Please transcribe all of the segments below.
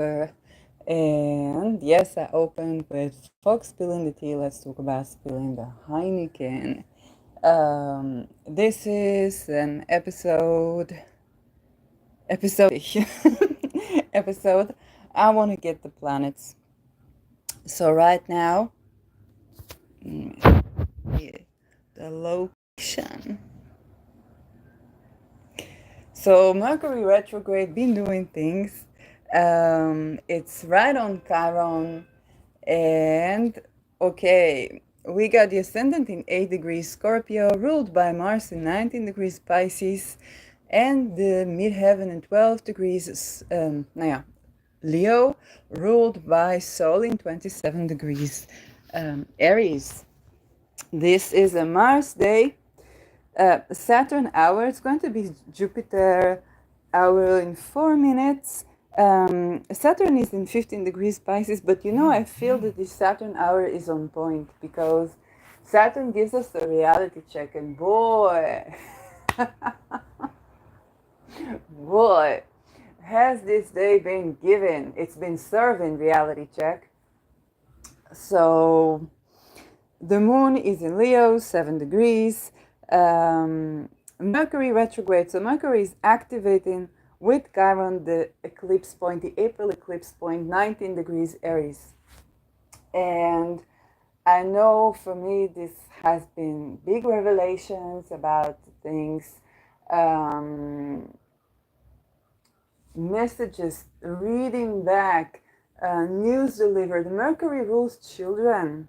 And yes, I opened with Fox spilling the tea. Let's talk about spilling the Heineken. This is an episode, episode. I want to get the planets. So right now, yeah, the location. So Mercury retrograde been doing things. It's right on Chiron, and okay, we got the ascendant in 8 degrees Scorpio, ruled by Mars in 19 degrees Pisces, and the midheaven in 12 degrees, Leo, ruled by Sol in 27 degrees Aries. This is a Mars day. Saturn hour, it's going to be Jupiter hour in 4 minutes. Saturn is in 15 degrees Pisces, but I feel that this Saturn hour is on point because Saturn gives us a reality check, and boy, boy, has this day been given. It's been serving reality check. So the moon is in Leo, 7 degrees. Mercury retrograde. So Mercury is activating with Chiron the eclipse point, the April eclipse point, 19 degrees Aries. And I know for me this has been big revelations about things, messages, reading back, news delivered. Mercury rules children.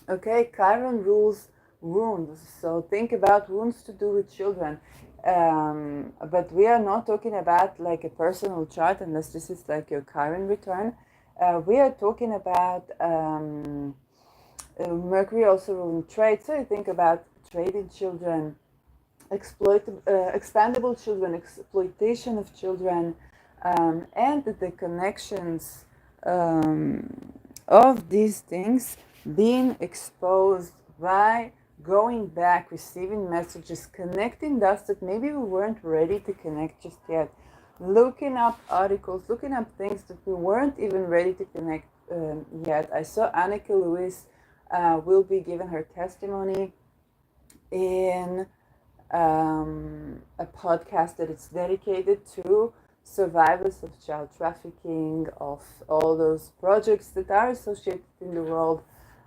Okay, Chiron rules wounds. So think about wounds to do with children. But we are not talking about like a personal chart, unless this is like your Chiron return. We are talking about Mercury also ruling trade. So you think about trading children, expandable children, exploitation of children, and the connections of these things being exposed by going back, receiving messages, connecting dots that maybe we weren't ready to connect just yet, looking up articles, looking up things that we weren't even ready to connect yet. I saw Anneke Lewis will be giving her testimony in a podcast that it's dedicated to survivors of child trafficking, of all those projects that are associated in the world.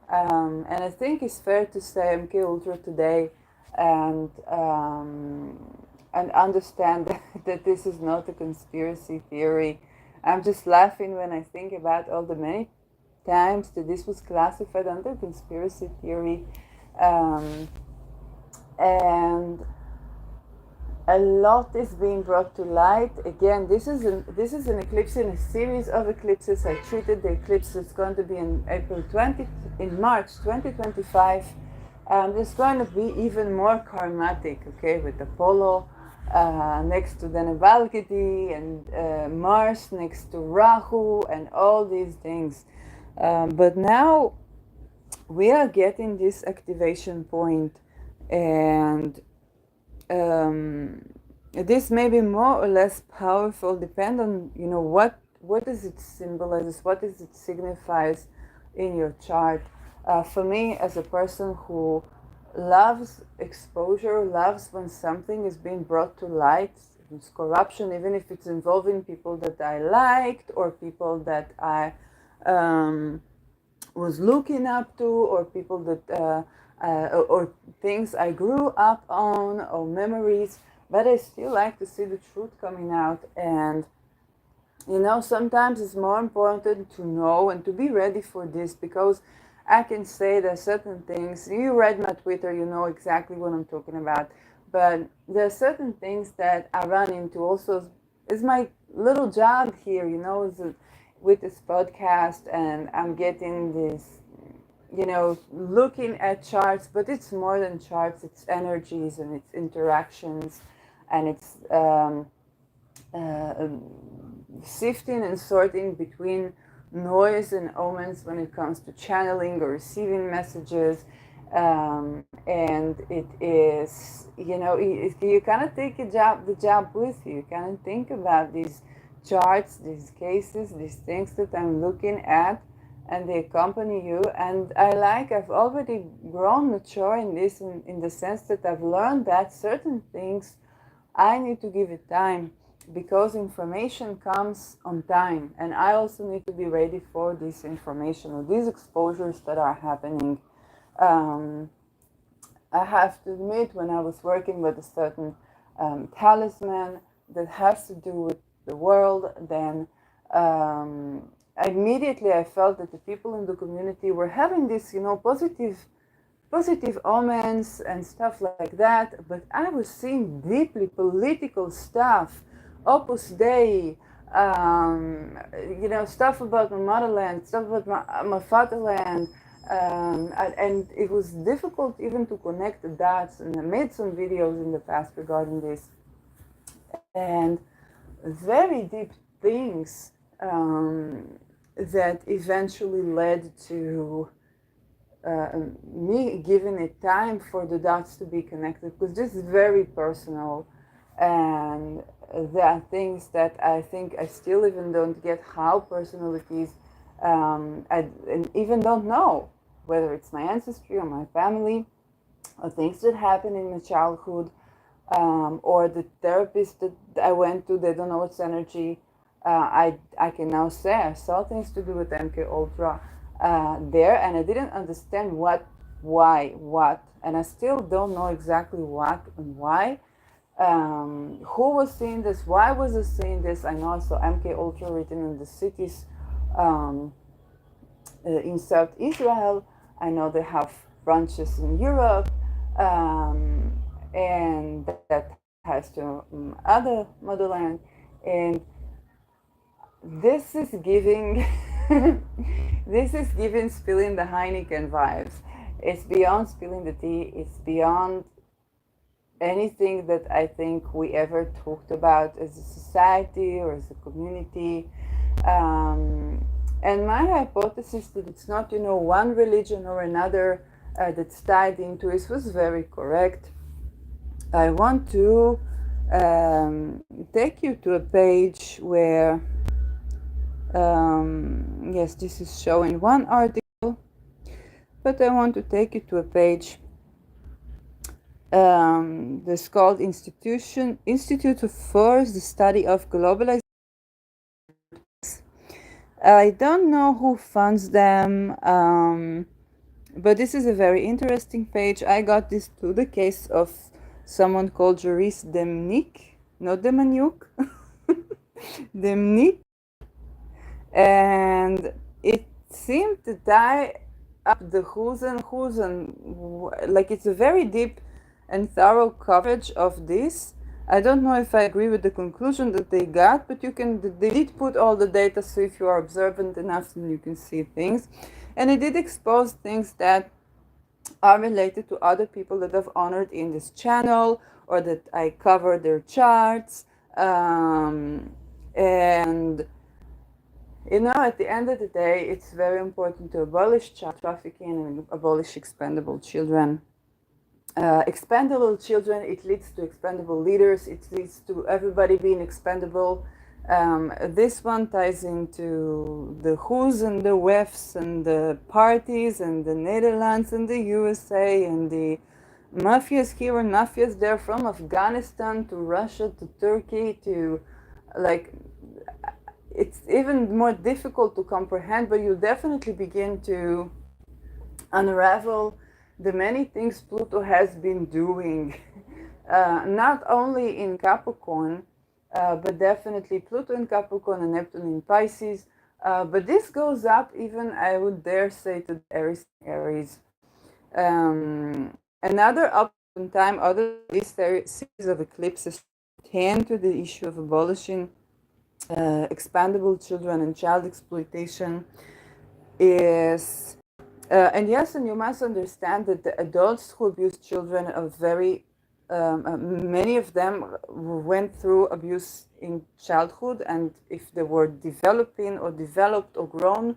And I think it's fair to say MK Ultra today and understand that this is not a conspiracy theory. I'm just laughing when I think about all the many times that this was classified under conspiracy theory. And a lot is being brought to light. Again, this is an eclipse in a series of eclipses. I treated the eclipse that's going to be in March 2025. It's going to be even more karmatic, okay, with Apollo next to the Nevalgidi and Mars next to Rahu and all these things. But now we are getting this activation point, and this may be more or less powerful, depend on what does it symbolize, what does it signifies in your chart. For me, as a person who loves exposure, loves when something is being brought to light, it's corruption, even if it's involving people that I liked or people that I was looking up to, or people that or things I grew up on, or memories, but I still like to see the truth coming out. And sometimes it's more important to know and to be ready for this, because I can say there are certain things, you read my Twitter, you know exactly what I'm talking about, but there are certain things that I run into also. Is my little job here, with this podcast, and I'm getting this, looking at charts, but it's more than charts, it's energies and it's interactions, and it's sifting and sorting between noise and omens when it comes to channeling or receiving messages. And it is, you kind of take the job with you. You kind of think about these charts, these cases, these things that I'm looking at, and they accompany you. And I've already grown mature in this, in the sense that I've learned that certain things I need to give it time, because information comes on time, and I also need to be ready for this information or these exposures that are happening. Um, I have to admit, when I was working with a certain talisman that has to do with the world, then immediately I felt that the people in the community were having this, positive omens and stuff like that, but I was seeing deeply political stuff, Opus Dei, stuff about my motherland, stuff about my fatherland, and it was difficult even to connect the dots. And I made some videos in the past regarding this, and very deep things that eventually led to me giving it time for the dots to be connected, because this is very personal, and there are things that I think I still even don't get how personal it is, and even don't know whether it's my ancestry or my family, or things that happened in my childhood, or the therapist that I went to, they don't know it's energy. I can now say I saw things to do with MK Ultra there, and I didn't understand what, why, what, and I still don't know exactly what and why. Who was seeing this? Why was I seeing this? I know I saw MK Ultra written in the cities in South Israel. I know they have branches in Europe, and that ties to other motherland. And this is giving this is giving spilling the Heineken vibes. It's beyond spilling the tea. It's beyond anything that I think we ever talked about as a society or as a community. And my hypothesis that it's not, one religion or another that's tied into it was very correct. I want to take you to a page where, yes, this is showing one article, but I want to take you to a page that's called Institute for the Study of Globalization. I don't know who funds them, but this is a very interesting page. I got this through the case of someone called Joris Demnik, not Demaniuk, Demnik, and it seemed to tie up the who's and like it's a very deep and thorough coverage of this. I don't know if I agree with the conclusion that they got, but they did put all the data, so if you are observant enough, then you can see things. And it did expose things that are related to other people that I've honored in this channel, or that I cover their charts. And at the end of the day, it's very important to abolish child trafficking and abolish expendable children. Expendable children, it leads to expendable leaders, it leads to everybody being expendable. This one ties into the who's and the wefs and the parties and the Netherlands and the USA and the mafias here and mafias there, from Afghanistan to Russia to Turkey to, like, it's even more difficult to comprehend, but you definitely begin to unravel the many things Pluto has been doing, not only in Capricorn, but definitely Pluto in Capricorn and Neptune in Pisces. But this goes up even, I would dare say, to the Aries. Another up in time, other this series of eclipses tend to the issue of abolishing expandable children and child exploitation is, and yes, and you must understand that the adults who abuse children are very, many of them went through abuse in childhood, and if they were developing or developed or grown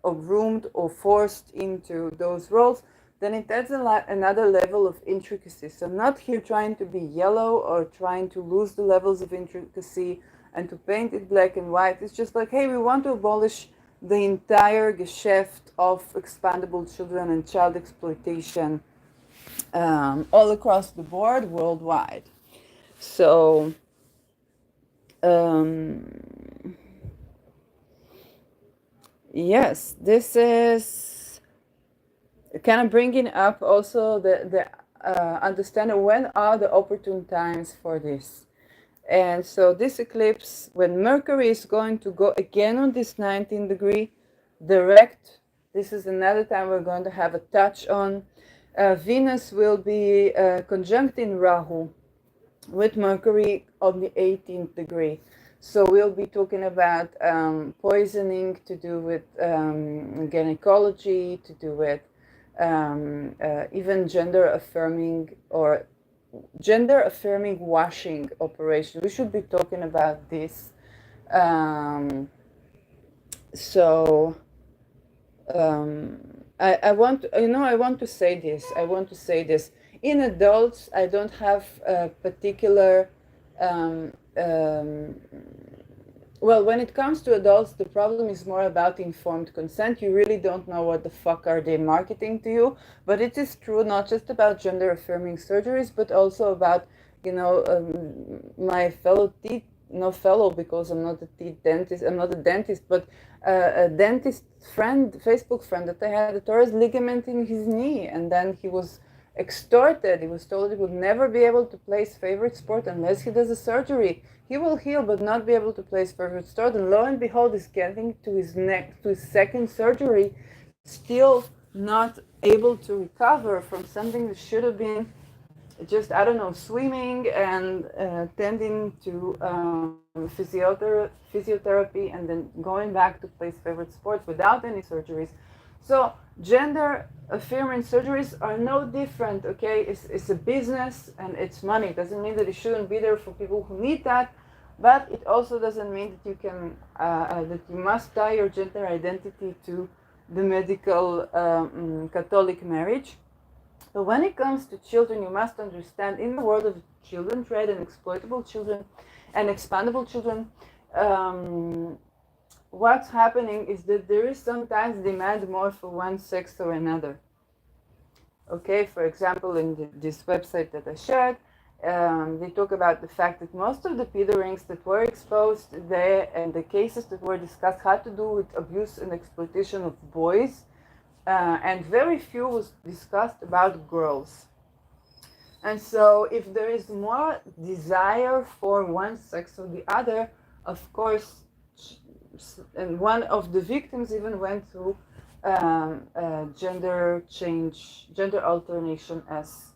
or groomed or forced into those roles, then it adds another level of intricacy. So I'm not here trying to be yellow or trying to lose the levels of intricacy. and to paint it black and white. It's just like, hey, we want to abolish the entire geschäft of expandable children and child exploitation all across the board worldwide. So yes, this is kind of bringing up also the understanding when are the opportune times for this. And so this eclipse, when Mercury is going to go again on this 19-degree direct, this is another time we're going to have a touch on. Venus will be conjunct in Rahu with Mercury on the 18th degree. So we'll be talking about poisoning to do with gynecology, to do with even gender affirming or gender affirming washing operation. We should be talking about this. So I want, I want to say this. I want to say this. In adults, I don't have a particular well, when it comes to adults, the problem is more about informed consent. You really don't know what the fuck are they marketing to you. But it is true not just about gender affirming surgeries, but also about, my fellow teeth, no fellow because I'm not a teeth dentist, I'm not a dentist, but a dentist friend, Facebook friend that I had a torus ligament in his knee, and then he was extorted. He was told he would never be able to play his favorite sport unless he does a surgery. He will heal but not be able to play his favorite sport. And lo and behold, he's getting to his second surgery, still not able to recover from something that should have been just, I don't know, swimming and tending to physiotherapy and then going back to play his favorite sport without any surgeries. So gender affirming surgeries are no different, okay? It's a business and it's money. It doesn't mean that it shouldn't be there for people who need that, but it also doesn't mean that you can that you must tie your gender identity to the medical Catholic marriage. But when it comes to children, you must understand in the world of children trade and exploitable children and expandable children, what's happening is that there is sometimes demand more for one sex or another. Okay, for example, in this website that I shared, they talk about the fact that most of the pedo rings that were exposed there and the cases that were discussed had to do with abuse and exploitation of boys, and very few was discussed about girls. And so if there is more desire for one sex or the other, of course, and one of the victims even went through gender change, gender alternation as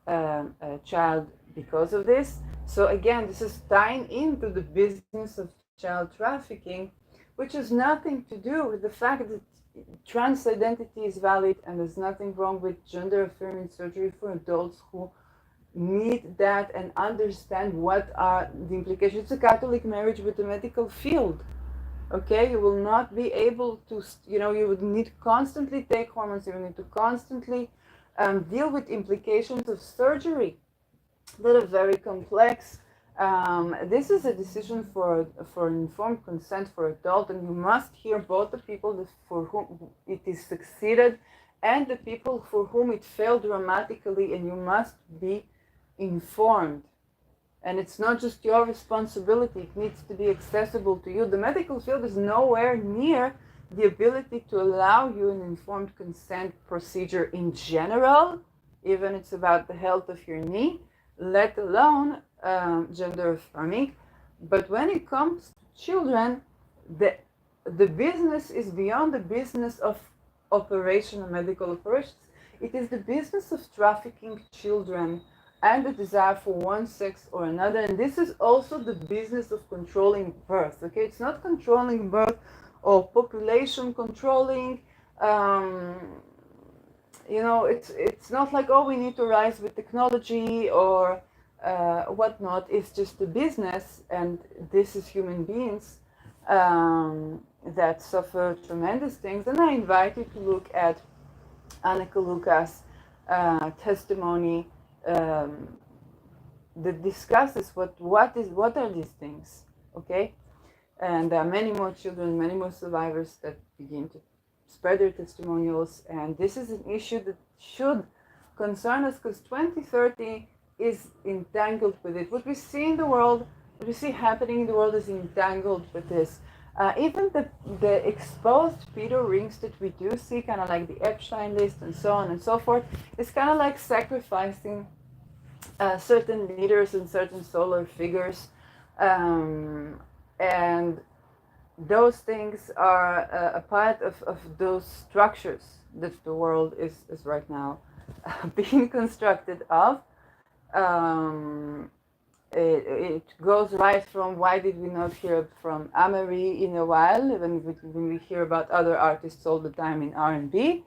a child because of this. So again, this is tying into the business of child trafficking, which has nothing to do with the fact that trans identity is valid and there's nothing wrong with gender affirming surgery for adults who need that and understand what are the implications. It's a Catholic marriage with the medical field. Okay, you will not be able to, you would need to constantly take hormones, you will need to constantly deal with implications of surgery that are very complex. This is a decision for informed consent for adult, and you must hear both the people for whom it is succeeded and the people for whom it failed dramatically, and you must be informed. And it's not just your responsibility, it needs to be accessible to you. The medical field is nowhere near the ability to allow you an informed consent procedure in general, even it's about the health of your knee, let alone gender affirming. But when it comes to children, the business is beyond the business of operational medical operations. It is the business of trafficking children and the desire for one sex or another. And this is also the business of controlling birth, okay? It's not controlling birth or population controlling. It's not like, oh, we need to rise with technology or whatnot. It's just a business, and this is human beings that suffer tremendous things. And I invite you to look at Annika Lucas' testimony that discusses what are these things. Okay, and there are many more children, many more survivors that begin to spread their testimonials, and this is an issue that should concern us because 2030 is entangled with it. What we see in the world, what we see happening in the world is entangled with this. Even the exposed pedo rings that we do see, kind of like the Epstein list and so on and so forth, is kind of like sacrificing certain leaders and certain solar figures. And those things are a part of those structures that the world is right now being constructed of. Um, it goes right from why did we not hear from Amory in a while, when we hear about other artists all the time in R&B,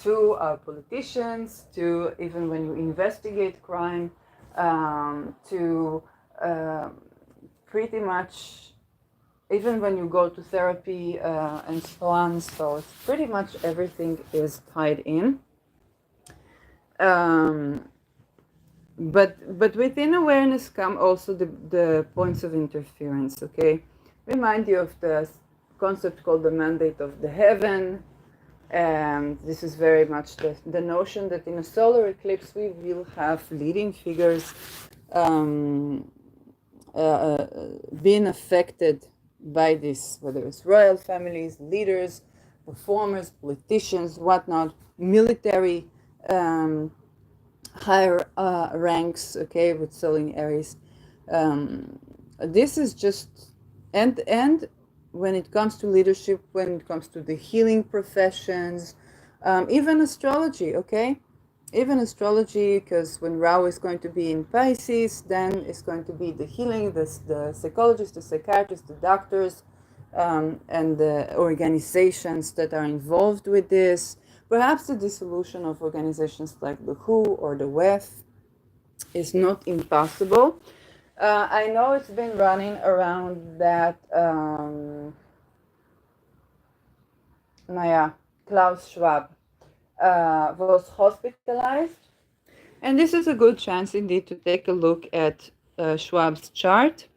to politicians, to even when you investigate crime, to pretty much even when you go to therapy and so on. So it's pretty much everything is tied in. But within awareness come also the points of interference. Okay, remind you of the concept called the mandate of the heaven, and this is very much the notion that in a solar eclipse we will have leading figures being affected by this, whether it's royal families, leaders, performers, politicians, whatnot, military higher ranks, okay, with Sol in Aries. This is just, and when it comes to leadership, when it comes to the healing professions, even astrology, okay? Even astrology, because when Rahu is going to be in Pisces, then it's going to be the healing, the psychologists, the psychiatrists, the doctors, and the organizations that are involved with this. Perhaps the dissolution of organizations like the WHO or the WEF is not impossible. I know it's been running around that Klaus Schwab was hospitalized. And this is a good chance indeed to take a look at Schwab's chart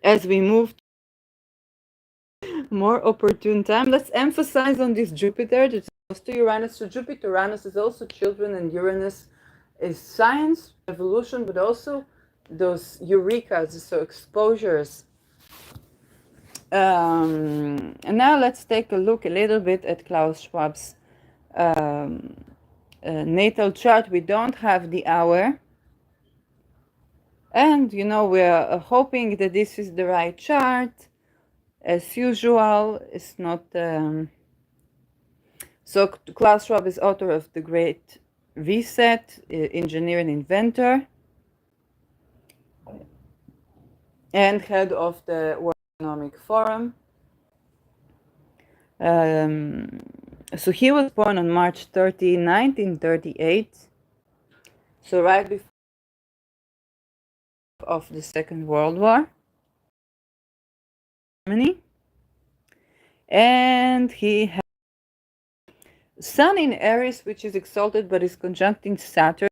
as we move to more opportune time. Let's emphasize on this Jupiter that's close to Uranus. So Jupiter, Uranus is also children, and Uranus is science, evolution, but also those eurekas, so exposures. And now let's take a look a little bit at Klaus Schwab's natal chart. We don't have the hour, and we're hoping that this is the right chart. As usual, it's not. So Klaus Schwab is author of The Great Reset, engineer and inventor, and head of the World Economic Forum. So he was born on March 30, 1938. So right before of the Second World War, Germany, and he has Sun in Aries, which is exalted but is conjuncting Saturn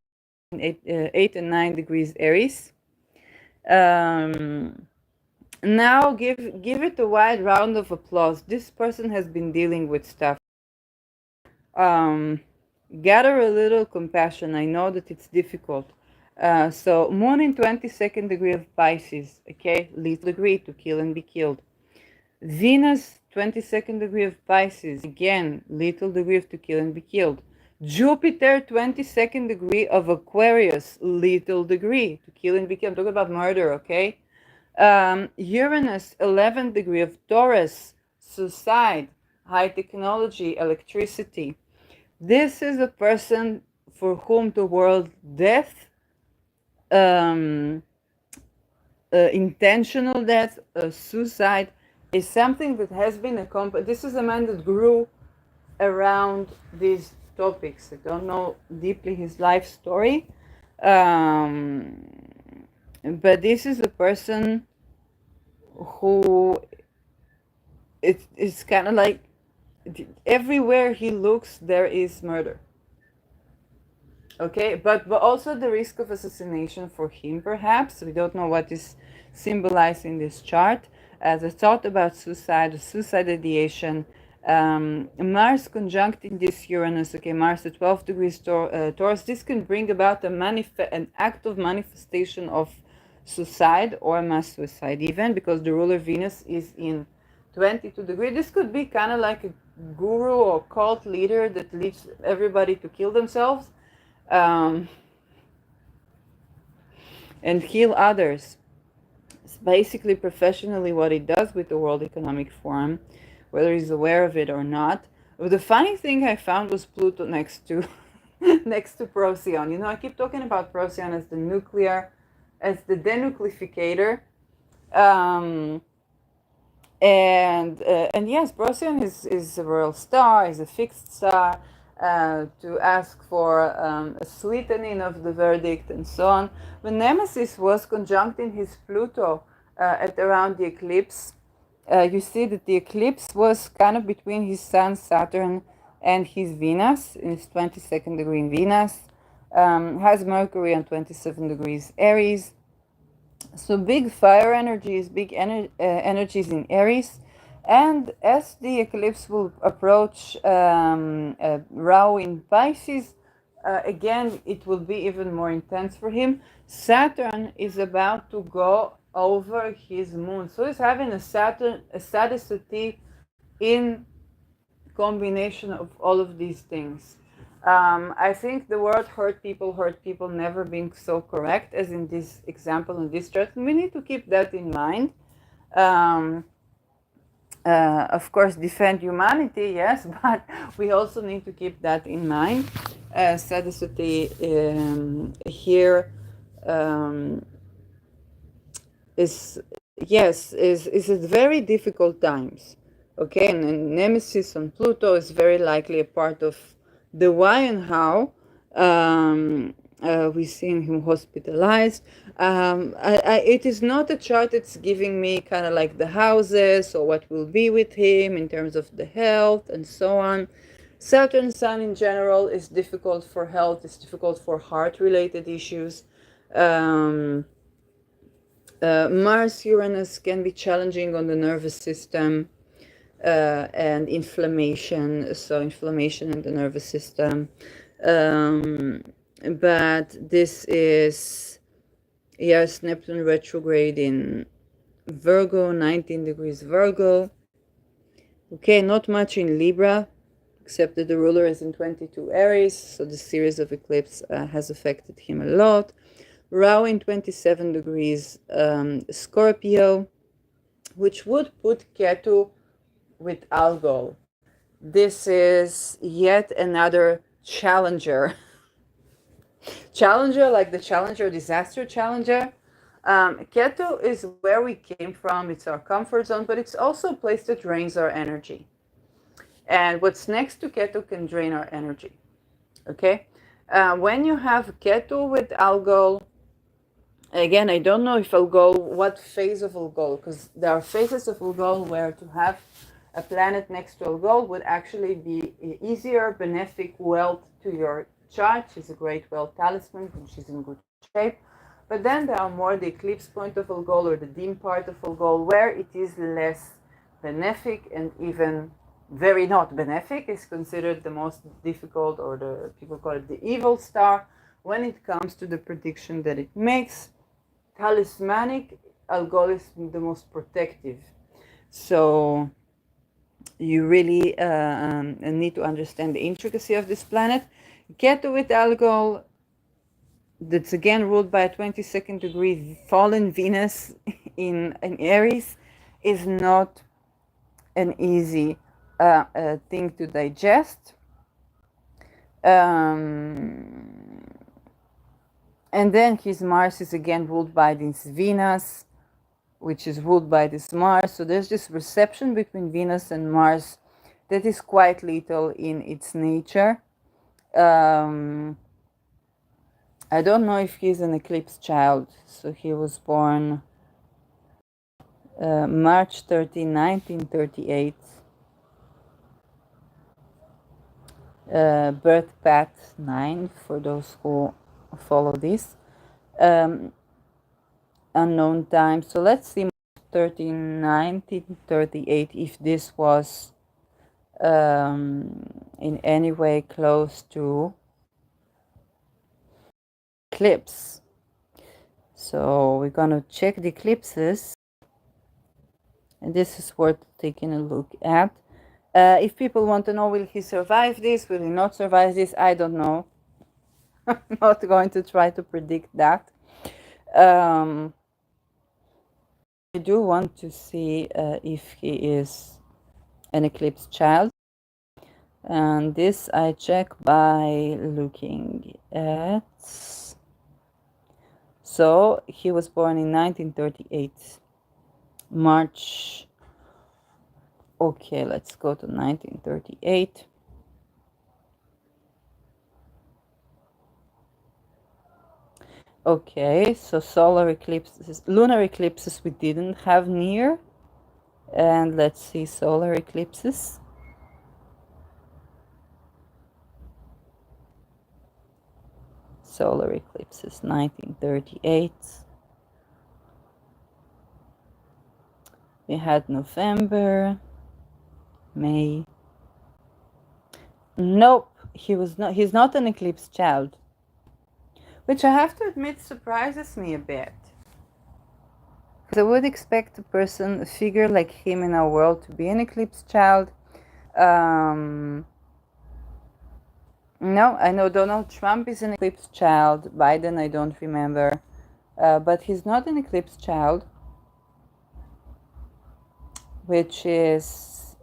in 8 and 9 degrees Aries. Now give it a wide round of applause. This person has been dealing with stuff. Gather a little compassion. I know that it's difficult. So Moon in 22nd degree of Pisces, okay, lethal degree to kill and be killed. Venus 22nd degree of Pisces, again, lethal degree of to kill and be killed. Jupiter 22nd degree of Aquarius, lethal degree to kill and be killed. I'm talking about murder, okay? Uranus 11th degree of Taurus, suicide, high technology, electricity. This is a person for whom the word death, intentional death, suicide, is something that has been accompanied. This is a man that grew around these topics. I don't know deeply his life story, but this is a person who it's kind of like everywhere he looks there is murder. Okay, but also the risk of assassination for him, perhaps. We don't know what is symbolized in this chart. The thought about suicide, suicide ideation, Mars conjuncting this Uranus, okay, Mars at 12 degrees Taurus, this can bring about an act of manifestation of suicide or mass suicide even, because the ruler Venus is in 22 degrees. This could be kind of like a guru or cult leader that leads everybody to kill themselves um, and heal others. It's basically professionally what it does with the World Economic Forum, whether he's aware of it or not. But the funny thing I found was Pluto next to next to Procyon. You know, I keep talking about Procyon as the nuclear, as the denucleaficator. Um, and yes, Procyon is a royal star, is a fixed star, to ask for a sweetening of the verdict and so on. When Nemesis was conjuncting his Pluto at around the eclipse, you see that the eclipse was kind of between his Sun, Saturn, and his Venus, in his 22nd degree in Venus, has Mercury on 27 degrees Aries. So big fire energies, energies in Aries. And as the eclipse will approach Rahu in Pisces, again, it will be even more intense for him. Saturn is about to go over his moon. So he's having a Saturn in combination of all of these things. I think the word hurt people never being so correct as in this example in this chart. We need to keep that in mind. Um, of course, defend humanity, yes, but we also need to keep that in mind. Sadhusati here is, yes, is at very difficult times. Okay, and Nemesis on Pluto is very likely a part of the why and how. We've seen him hospitalized. It is not a chart that's giving me kind of like the houses or what will be with him in terms of the health and so on. Saturn Sun in general is difficult for health, it's difficult for heart-related issues. Mars Uranus can be challenging on the nervous system and inflammation, so inflammation in the nervous system. But this is, yes, Neptune retrograde in Virgo, 19 degrees Virgo. Okay, not much in Libra, except that the ruler is in 22 Aries, so the series of eclipse has affected him a lot. Rahu in 27 degrees Scorpio, which would put Ketu with Algol. This is yet another challenger. Challenger, like the Challenger disaster challenger. Ketu is where we came from, it's our comfort zone, but it's also a place that drains our energy. And what's next to Ketu can drain our energy. Okay? When you have Ketu with Algol, again, I don't know if Algol, what phase of Algol, because there are phases of Algol where to have a planet next to Algol would actually be easier, benefic wealth to your chart. She's a great wealth talisman when she's in good shape. But then there are more the eclipse point of Algol or the dim part of Algol where it is less benefic and even very not benefic. Is considered the most difficult, or the people call it the evil star, when it comes to the prediction that it makes. Talismanic, Algol is the most protective. So you really need to understand the intricacy of this planet. Ketu with Algol, that's again ruled by a 22nd degree fallen Venus in Aries, is not an easy thing to digest. And then his Mars is again ruled by this Venus, which is ruled by this Mars. So there's this reception between Venus and Mars that is quite lethal in its nature. I don't know if he's an eclipse child. So he was born March 13, 1938. Birth path 9 for those who follow this. unknown time. So let's see, 1938, if this was in any way close to eclipse. So we're gonna check the eclipses, and this is worth taking a look at. If people want to know, will he survive this? Will he not survive this? I don't know. I'm not going to try to predict that. I do want to see if he is an eclipse child. And this I check by looking at. So he was born in 1938, March. Okay, let's go to 1938. Okay, so solar eclipses, lunar eclipses we didn't have near. And let's see solar eclipses. Solar eclipses, 1938. We had November, May. Nope, he's not an eclipse child. Which I have to admit surprises me a bit. Because I would expect a figure like him in our world to be an eclipse child. No, I know Donald Trump is an eclipse child. Biden, I don't remember. But he's not an eclipse child, which is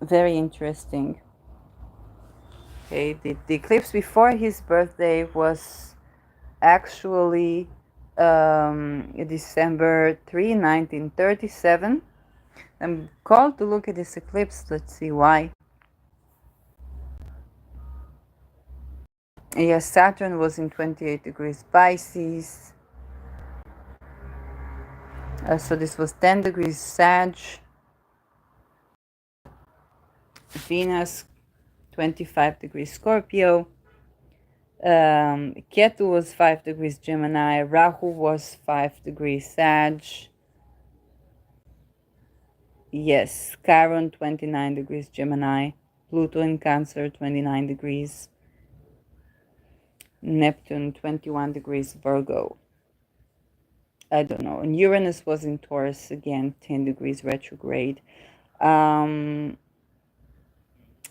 very interesting. Okay, the eclipse before his birthday was actually December 3, 1937. I'm called to look at this eclipse. Let's see why. Yes, Saturn was in 28 degrees Pisces. So this was 10 degrees Sag. Venus, 25 degrees Scorpio. Ketu was 5 degrees Gemini. Rahu was 5 degrees Sag. Yes, Chiron, 29 degrees Gemini. Pluto in Cancer, 29 degrees. Neptune, 21 degrees Virgo. I don't know. And Uranus was in Taurus, again, 10 degrees retrograde.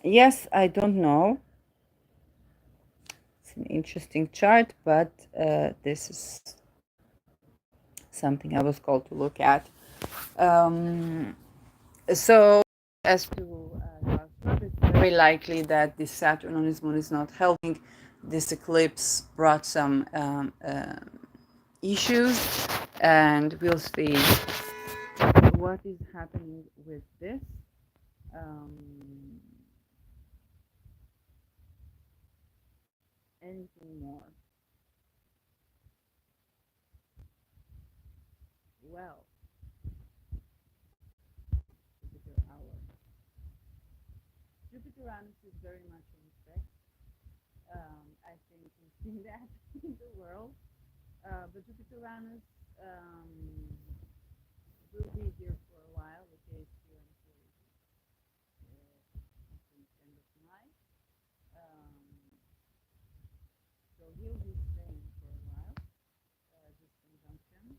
Yes, I don't know. It's an interesting chart, but this is something I was called to look at. So, as to it's very likely that this Saturn on his moon is not helping. This eclipse brought some issues, and we'll see what is happening with this. Anything more? Well, Jupiter hour. Jupiter Uranus is very much in effect. I think we've seen that in the world. But Jupiter Uranus will be here for a while. Okay, it's here until end of July. So he'll be staying for a while. This conjunction.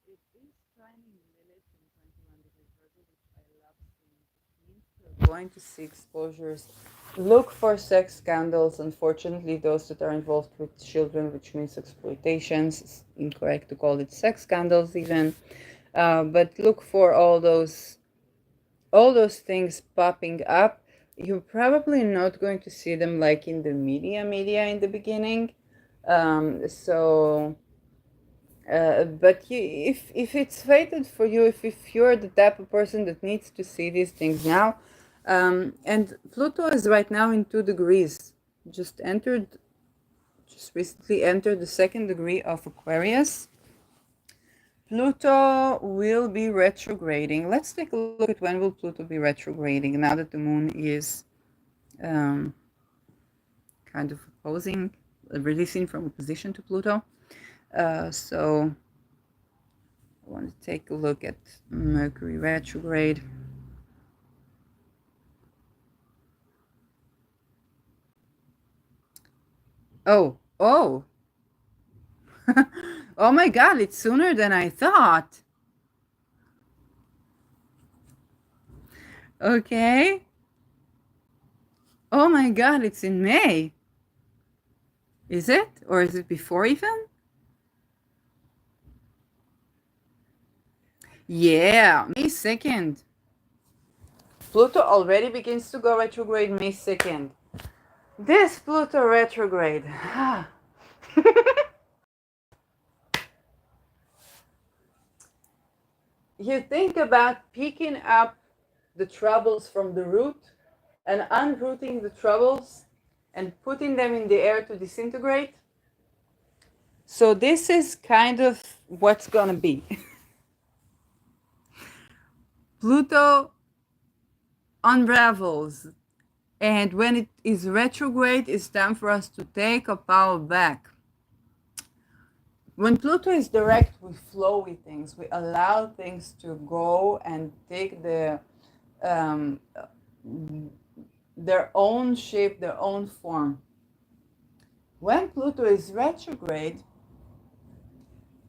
It is trining Lilith in 21 degrees Virgo, which I love seeing. It means we're going to see exposures. Look for sex scandals. Unfortunately, those that are involved with children, which means exploitations. It's incorrect to call it sex scandals even. But look for all those things popping up. You're probably not going to see them like in the media in the beginning. But if it's fated for you, if you're the type of person that needs to see these things now, and Pluto is right now in 2 degrees, just recently entered the 2nd degree of Aquarius. Pluto will be retrograding. Let's take a look at when will Pluto be retrograding now that the moon is kind of opposing releasing from opposition to Pluto. So I want to take a look at Mercury retrograde. Oh. Oh my God, it's sooner than I thought. Okay. Oh my God, it's in May. Is it? Or is it before even? Yeah, May 2nd. Pluto already begins to go retrograde May 2nd. This Pluto retrograde. You think about picking up the troubles from the root and unrooting the troubles and putting them in the air to disintegrate. So this is kind of what's gonna be. Pluto unravels, and when it is retrograde, it's time for us to take our power back. When Pluto is direct, we flow with things. We allow things to go and take um, their own shape, their own form. When Pluto is retrograde,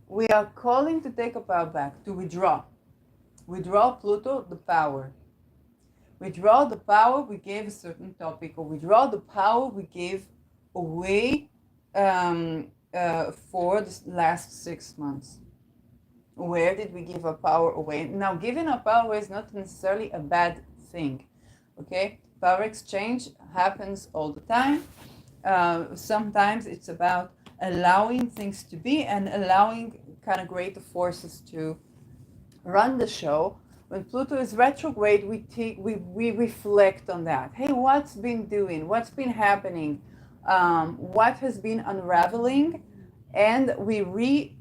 we are calling to take our power back, to withdraw. Withdraw Pluto, the power. Withdraw the power we gave a certain topic, or withdraw the power we gave away for the last 6 months. Where did we give our power away? Now, giving our power away is not necessarily a bad thing, okay? Power exchange happens all the time. Sometimes it's about allowing things to be and allowing kind of greater forces to run the show. When Pluto is retrograde, we reflect on that. Hey, what's been doing? What's been happening? What has been unraveling? And we re-observe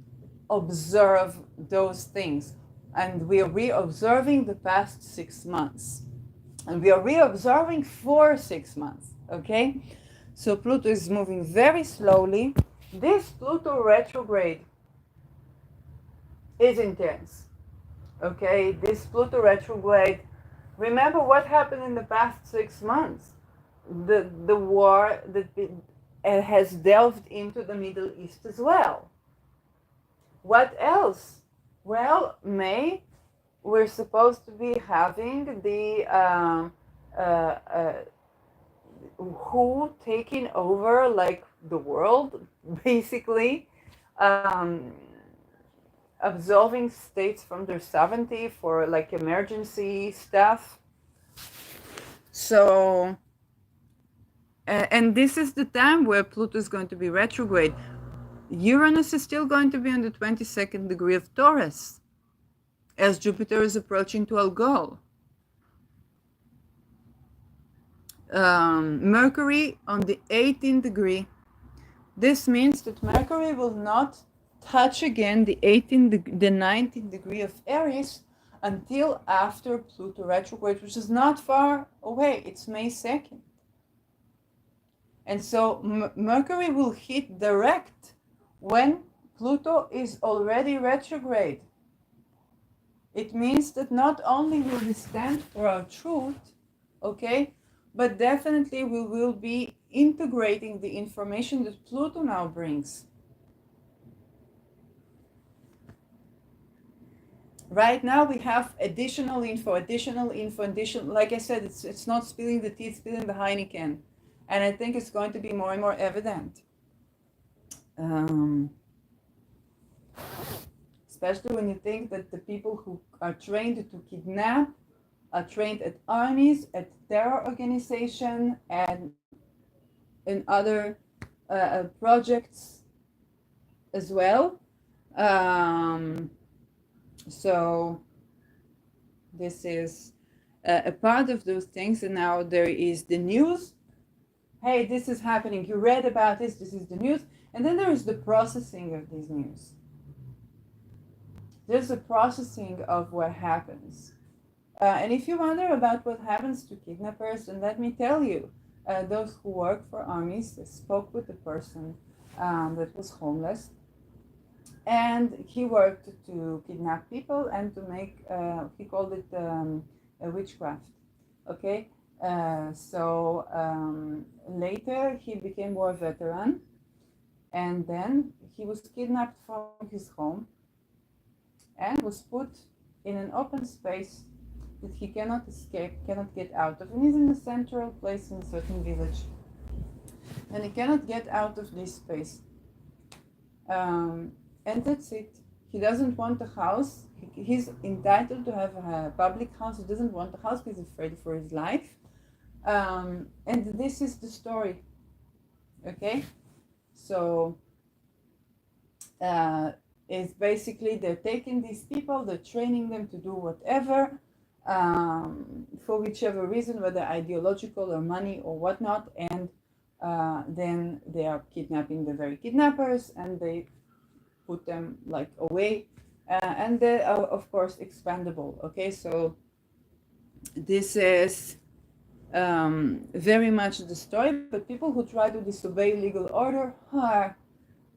those things. And we are re-observing the past 6 months. And we are re-observing for 6 months, okay? So Pluto is moving very slowly. This Pluto retrograde is intense. Okay, this Pluto retrograde, remember what happened in the past 6 months? The war that has delved into the Middle East as well. What else? Well, May, we're supposed to be having the who taking over like the world, basically. Absolving states from their sovereignty for like emergency stuff. So, and this is the time where Pluto is going to be retrograde. Uranus is still going to be in the 22nd degree of Taurus as Jupiter is approaching to Algol. Mercury on the 18th degree. This means that Mercury will not touch again the 19th degree of Aries until after Pluto retrograde, which is not far away. It's May 2nd. And so Mercury will hit direct when Pluto is already retrograde. It means that not only will we stand for our truth, okay, but definitely we will be integrating the information that Pluto now brings. Right now we have additional info, like I said, it's not spilling the tea, it's spilling the Heineken. And I think it's going to be more and more evident. Especially when you think that the people who are trained to kidnap are trained at armies, at terror organization, and in other projects as well. So this is a part of those things. And now there is the news. Hey, this is happening. You read about this. This is the news. And then there is the processing of these news. There's the processing of what happens. And if you wonder about what happens to kidnappers, then let me tell you, those who work for armies spoke with the person that was homeless, and he worked to kidnap people and to make, he called it a witchcraft. Okay, later he became war veteran, and then he was kidnapped from his home and was put in an open space that he cannot escape, cannot get out of. And he's in a central place in a certain village. And he cannot get out of this space. And that's it. He doesn't want a house. He's entitled to have a public house. He doesn't want a house. He's afraid for his life. And this is the story. Okay? So it's basically they're taking these people, they're training them to do whatever, for whichever reason, whether ideological or money or whatnot, and then they are kidnapping the very kidnappers, and they put them like away, and they are of course expandable. Okay, so this is very much the story, but people who try to disobey legal order are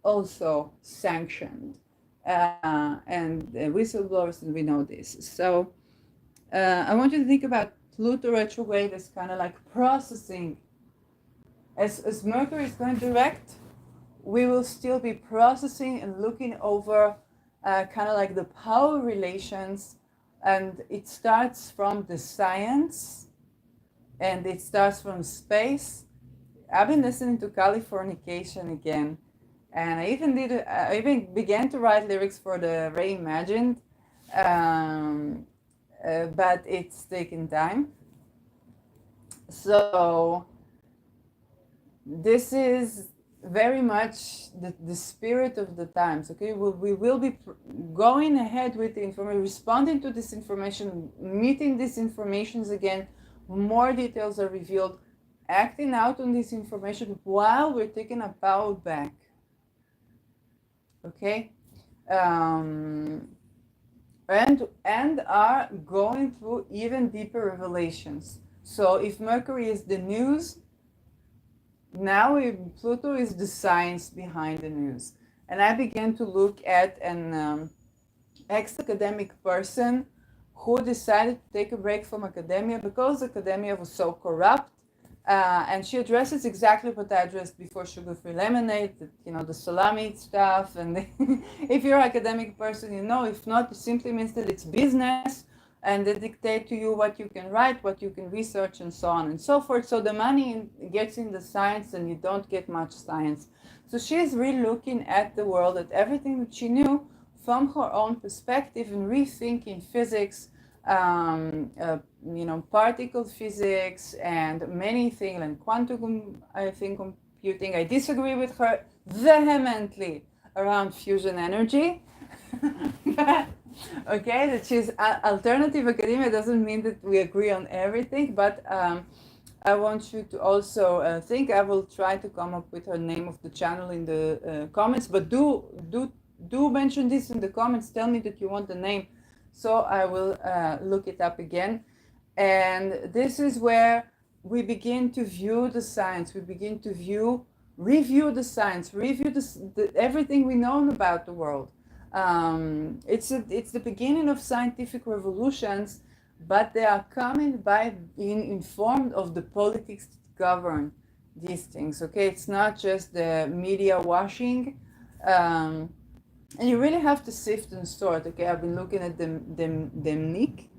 also sanctioned, and whistleblowers, and we know this. So I want you to think about Pluto retrograde as kind of like processing. As Mercury is going direct, we will still be processing and looking over kind of like the power relations, and it starts from the science, and it starts from space. I've been listening to Californication again, and I even began to write lyrics for the Reimagined, but it's taken time. So this is very much the spirit of the times. Okay, we will be going ahead with the information, responding to this information, meeting these informations again. More details are revealed, acting out on this information while we're taking our power back. Okay, and are going through even deeper revelations. So if Mercury is the news, now Pluto is the science behind the news. And I began to look at an ex-academic person who decided to take a break from academia because academia was so corrupt. And she addresses exactly what I addressed before: sugar-free lemonade, the salami stuff. And if you're an academic person, if not, it simply means that it's business, and they dictate to you what you can write, what you can research, and so on and so forth. So the money gets in the science, and you don't get much science. So she's really looking at the world, at everything that she knew from her own perspective, and rethinking physics, particle physics, and many things, and quantum, computing. I disagree with her vehemently around fusion energy. Okay, that she's alternative academia doesn't mean that we agree on everything, but I want you to also think. I will try to come up with her name of the channel in the comments, but do mention this in the comments. Tell me that you want the name, so I will look it up again. And this is where we begin to view the science. We begin to review the science, review everything we know about the world. It's the beginning of scientific revolutions, but they are coming by being informed of the politics that govern these things. Okay, it's not just the media washing, and you really have to sift and sort. Okay, I've been looking at Demnik,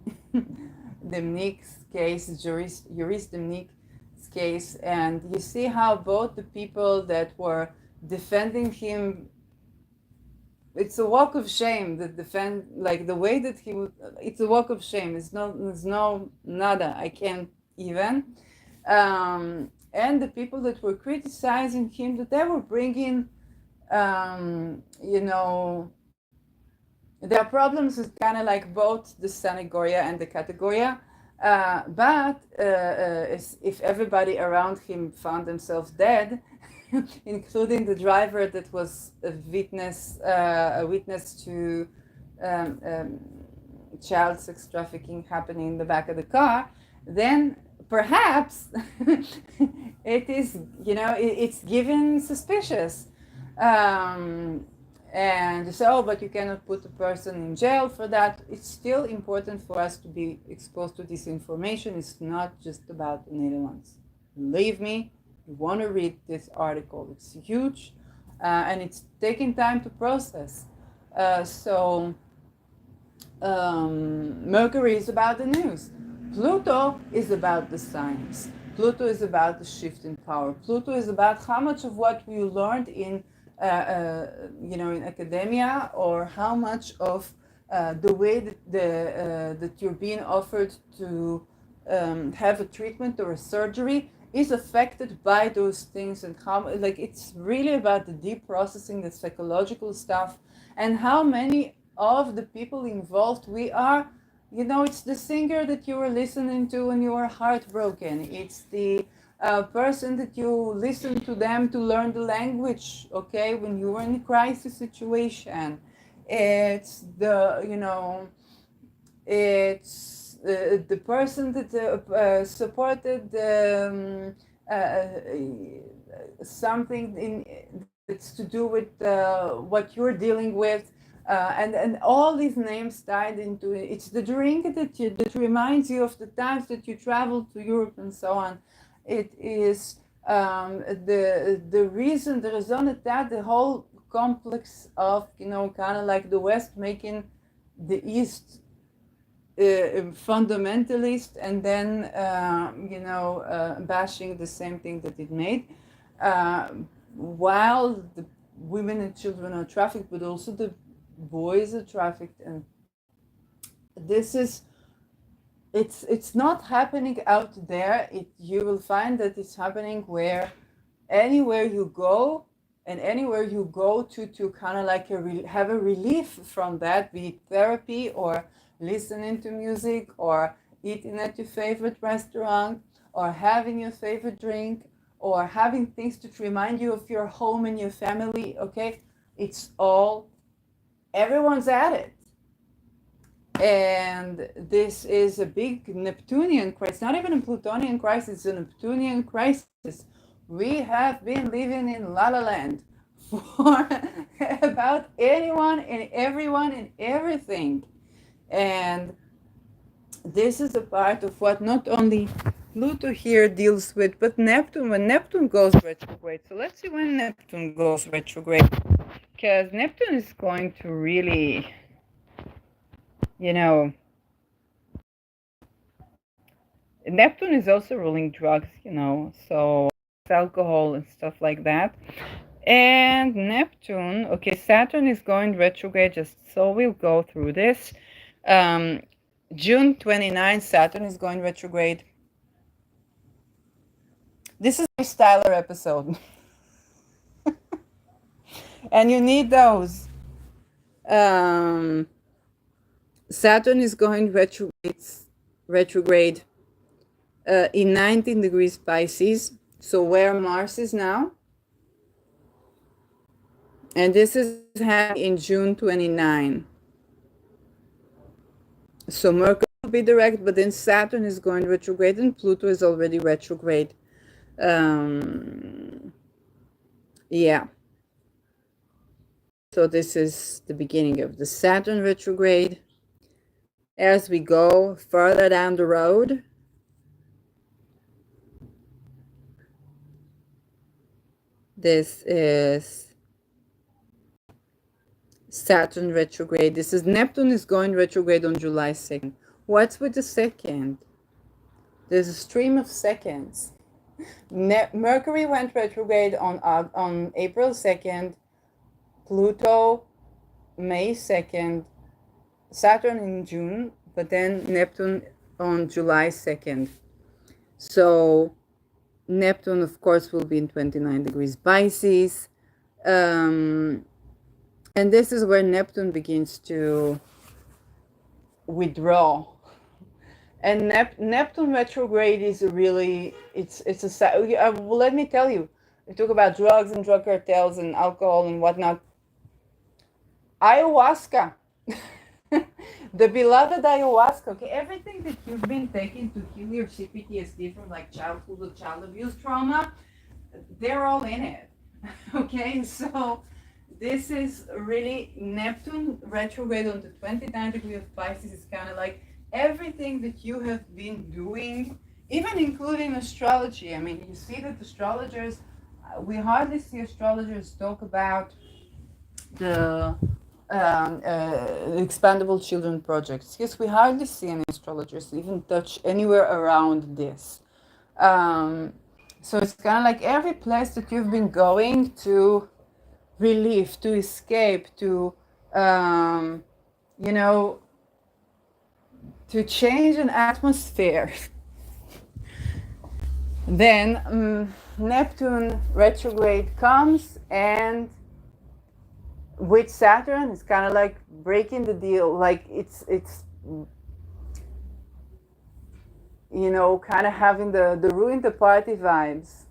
Demnik's case, Juris Demnik's case, and you see how both the people that were defending him, it's a walk of shame that defend, like the way that he would, it's a walk of shame. There's no nada. I can't even. And the people that were criticizing him, that they were bringing, there are problems with kind of like both the Sanagoria and the Categoria. But if everybody around him found themselves dead, including the driver that was a witness to child sex trafficking happening in the back of the car, then perhaps it is, it's given suspicious. Um, and you say, oh, but you cannot put a person in jail for that. It's still important for us to be exposed to this information. It's not just about the Netherlands. Believe me, you want to read this article. It's huge, and it's taking time to process. So Mercury is about the news. Pluto is about the science. Pluto is about the shift in power. Pluto is about how much of what we learned in, in academia, or how much of the way that you're being offered to have a treatment or a surgery is affected by those things, and how, like, it's really about the deep processing, the psychological stuff, and how many of the people involved we are. It's the singer that you were listening to when you were heartbroken. It's the person that you listen to them to learn the language, okay, when you were in a crisis situation. It's the person that supported something that's to do with what you're dealing with, and all these names tied into it. It's the drink that reminds you of the times that you traveled to Europe and so on. It is the reason, the raison d'etre, the whole complex of, kind of like the West making the East fundamentalist, and then bashing the same thing that it made, uh, while the women and children are trafficked, but also the boys are trafficked. And this is, it's not happening out there. You will find that it's happening where anywhere you go, and anywhere you go to kind of like have a relief from that, be it therapy, or listening to music, or eating at your favorite restaurant, or having your favorite drink, or having things to remind you of your home and your family. Okay, it's all, everyone's at it. And this is a big Neptunian crisis, not even a Plutonian crisis, it's a Neptunian crisis. We have been living in La La Land for about anyone and everyone and everything. And this is a part of what not only Pluto here deals with, but Neptune, when Neptune goes retrograde. So let's see when Neptune goes retrograde. Because Neptune is going to really, Neptune is also ruling drugs, so alcohol and stuff like that. And Neptune, okay, Saturn is going retrograde, just so we'll go through this. June 29th, Saturn is going retrograde. This is a Styler episode. And you need those. Saturn is going retrograde in 19 degrees Pisces, so where Mars is now. And this is happening in June 29. So Mercury will be direct, but then Saturn is going retrograde, and Pluto is already retrograde. Yeah. So this is the beginning of the Saturn retrograde. As we go further down the road, this is Saturn retrograde. This is Neptune is going retrograde on July 2nd. What's with the second? There's a stream of seconds. Mercury went retrograde on April 2nd, Pluto May 2nd, Saturn in June, but then Neptune on July 2nd. So Neptune, of course, will be in 29 degrees Pisces. And this is where Neptune begins to withdraw. And Neptune retrograde is really, let me tell you, we talk about drugs and drug cartels and alcohol and whatnot. Ayahuasca, the beloved ayahuasca, okay, everything that you've been taking to heal your CPTSD from like childhood or child abuse trauma, they're all in it. Okay, so this is really Neptune retrograde on the 29th degree of Pisces is kind of like everything that you have been doing, even including astrology. I mean, you see that astrologers, we hardly see astrologers talk about the expandable children projects. Yes, we hardly see any astrologers even touch anywhere around this. Um, so it's kind of like every place that you've been going to relief, to escape, to, um, you know, to change an atmosphere. Then Neptune retrograde comes, and with Saturn, it's kind of like breaking the deal. Like it's kind of having the ruin the party vibes.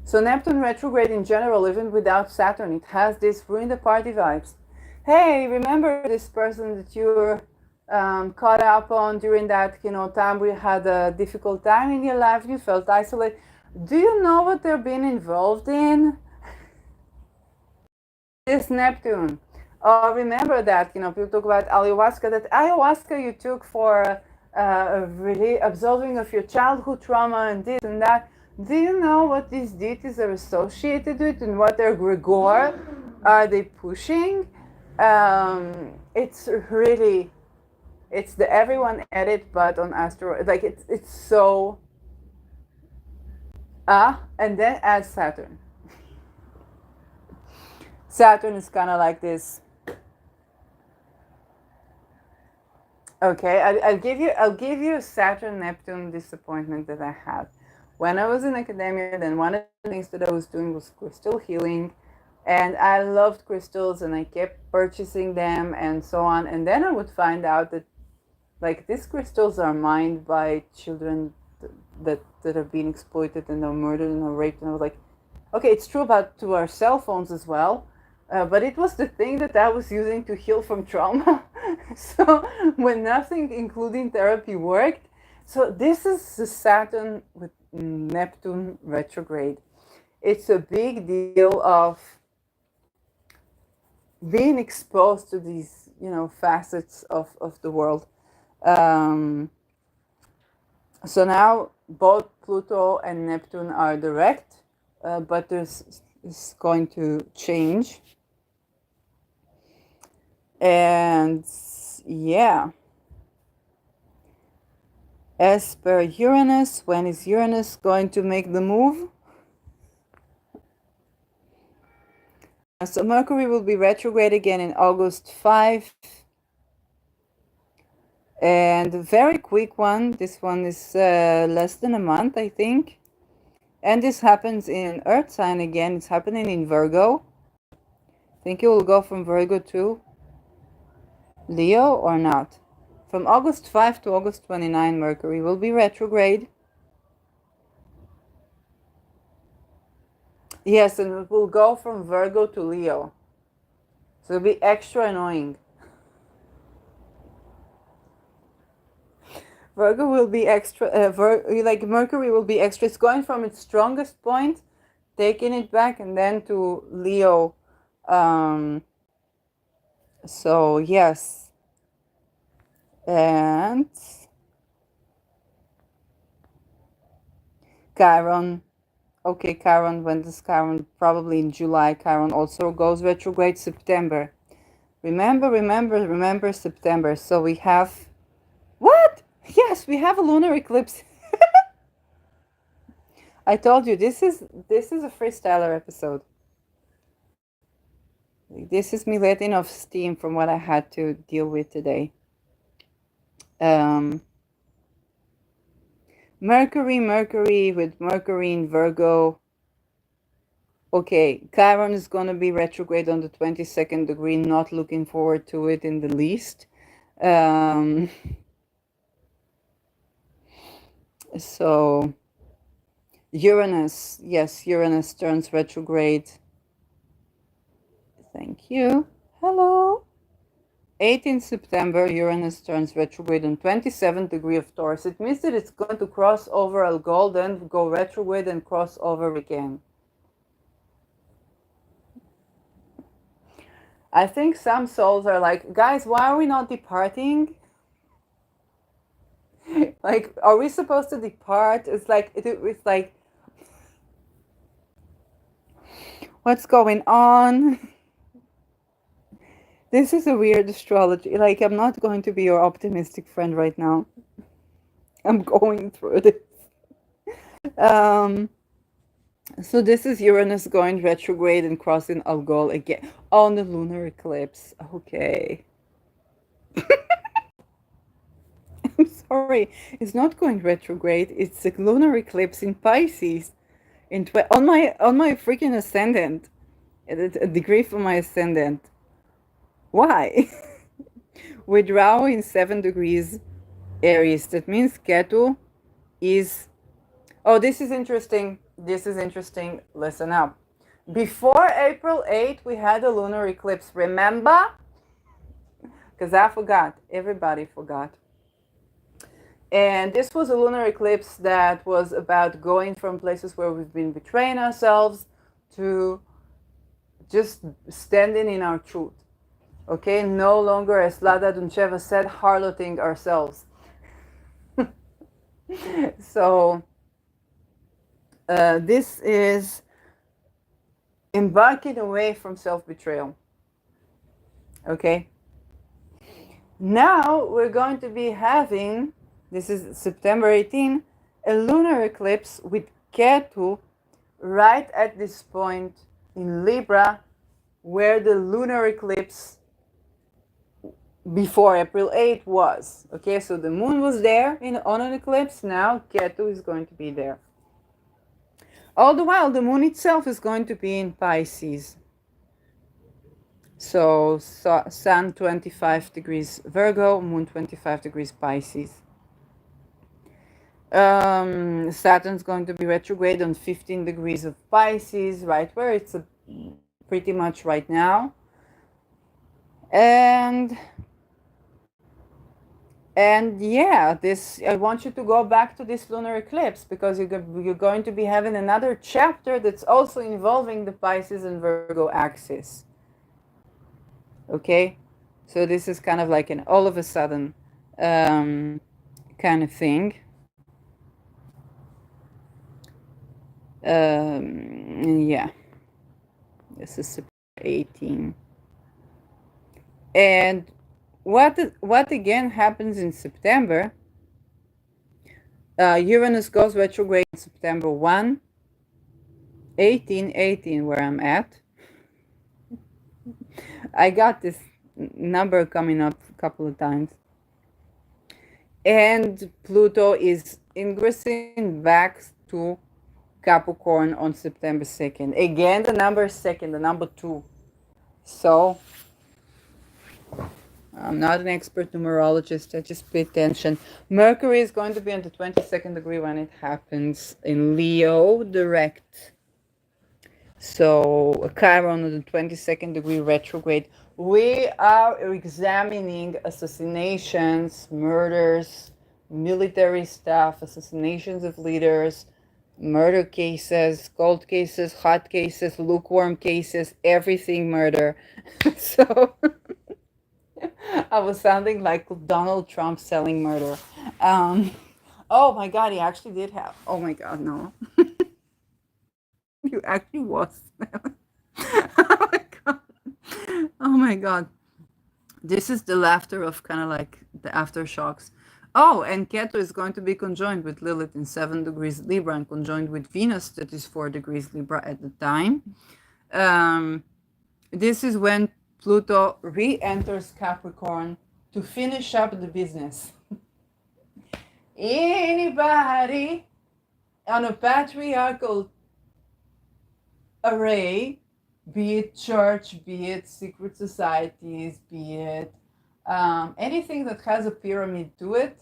So Neptune retrograde in general, even without Saturn, it has this ruin the party vibes. Hey, remember this person that you're caught up on during that time we had a difficult time in your life, you felt isolated. Do you know what they're being involved in? This Neptune. Remember that people talk about ayahuasca. That ayahuasca you took for really absolving of your childhood trauma and this and that. Do you know what these deities are associated with and what their Gregor are they pushing? It's really, it's the everyone edit, but on asteroid. Like it's so. And then add Saturn. Saturn is kind of like this. Okay, I'll give you a Saturn Neptune disappointment that I had. When I was in academia, then one of the things that I was doing was crystal healing, and I loved crystals and I kept purchasing them and so on. And then I would find out that like these crystals are mined by children that have been exploited and are murdered and are raped. And I was like, okay, it's true about to our cell phones as well. But it was the thing that I was using to heal from trauma. So when nothing, including therapy, worked. So this is the Saturn with Neptune retrograde. It's a big deal of being exposed to these, facets of the world. So now both Pluto and Neptune are direct, but this is going to change. And yeah, as per Uranus, when is Uranus going to make the move? So Mercury will be retrograde again in August 5. And a very quick one. This one is less than a month, I think. And this happens in Earth sign again. It's happening in Virgo. I think it will go from Virgo to Leo or not. From August 5 to August 29, Mercury will be retrograde. Yes, and it will go from Virgo to Leo. So it'll be extra annoying. Virgo will be extra, like Mercury will be extra. It's going from its strongest point, taking it back, and then to Leo. So yes. And Chiron. Okay, Chiron, when does Chiron? Probably in July. Chiron also goes retrograde September. Remember September. So we have... What? Yes, we have a lunar eclipse. I told you, this is a freestyler episode. This is me letting off steam from what I had to deal with today. Mercury with Mercury in Virgo. Okay, Chiron is going to be retrograde on the 22nd degree. Not looking forward to it in the least. So Uranus, yes, Uranus turns retrograde. Thank you. Hello. 18th September, Uranus turns retrograde on 27th degree of Taurus. It means that it's going to cross over Algol, then go retrograde and cross over again. I think some souls are like, guys, why are we not departing? Like, are we supposed to depart? It's like, what's going on? This is a weird astrology. Like, I'm not going to be your optimistic friend right now. I'm going through this. Um, so this is Uranus going retrograde and crossing Algol again on the lunar eclipse. Okay. I'm sorry. It's not going retrograde. It's a lunar eclipse in Pisces on my freaking ascendant. A degree from my ascendant. Why? With Rahu in 7 degrees Aries. That means Ketu is. Oh, this is interesting. This is interesting. Listen up. Before April 8th, we had a lunar eclipse. Remember? Because I forgot. Everybody forgot. And this was a lunar eclipse that was about going from places where we've been betraying ourselves to just standing in our truth. Okay? No longer, as Lada Duncheva said, harloting ourselves. So, this is embarking away from self-betrayal. Okay? Now we're going to be having, this is September 18, a lunar eclipse with Ketu right at this point in Libra, where the lunar eclipse before April 8 was. Okay, so the moon was there on an eclipse. Now Ketu is going to be there. All the while, the moon itself is going to be in Pisces. So Sun 25 degrees Virgo, Moon 25 degrees Pisces. Saturn's going to be retrograde on 15 degrees of Pisces, right where it's pretty much right now. And yeah, this, I want you to go back to this lunar eclipse because you're going to be having another chapter that's also involving the Pisces and Virgo axis. Okay, so this is kind of like an all of a sudden kind of thing. Yeah, this is September 18. And what again happens in September? Uranus goes retrograde in September 1, 18, where I'm at. I got this number coming up a couple of times. And Pluto is ingressing back to Capricorn on September 2nd. Again, the number 2nd, the number 2. So, I'm not an expert numerologist. I just pay attention. Mercury is going to be on the 22nd degree when it happens in Leo direct. So, Chiron on the 22nd degree retrograde. We are examining assassinations, murders, military stuff, assassinations of leaders, murder cases, cold cases, hot cases, lukewarm cases, everything murder. So I was sounding like Donald Trump selling murder. Oh my God, he actually did have. Oh my God, no. You actually was. Oh my God. Oh my God. This is the laughter of kind of like the aftershocks. Oh, and Ketu is going to be conjoined with Lilith in 7 degrees Libra and conjoined with Venus that is 4 degrees Libra at the time. This is when Pluto re-enters Capricorn to finish up the business. Anybody on a patriarchal array, be it church, be it secret societies, be it anything that has a pyramid to it,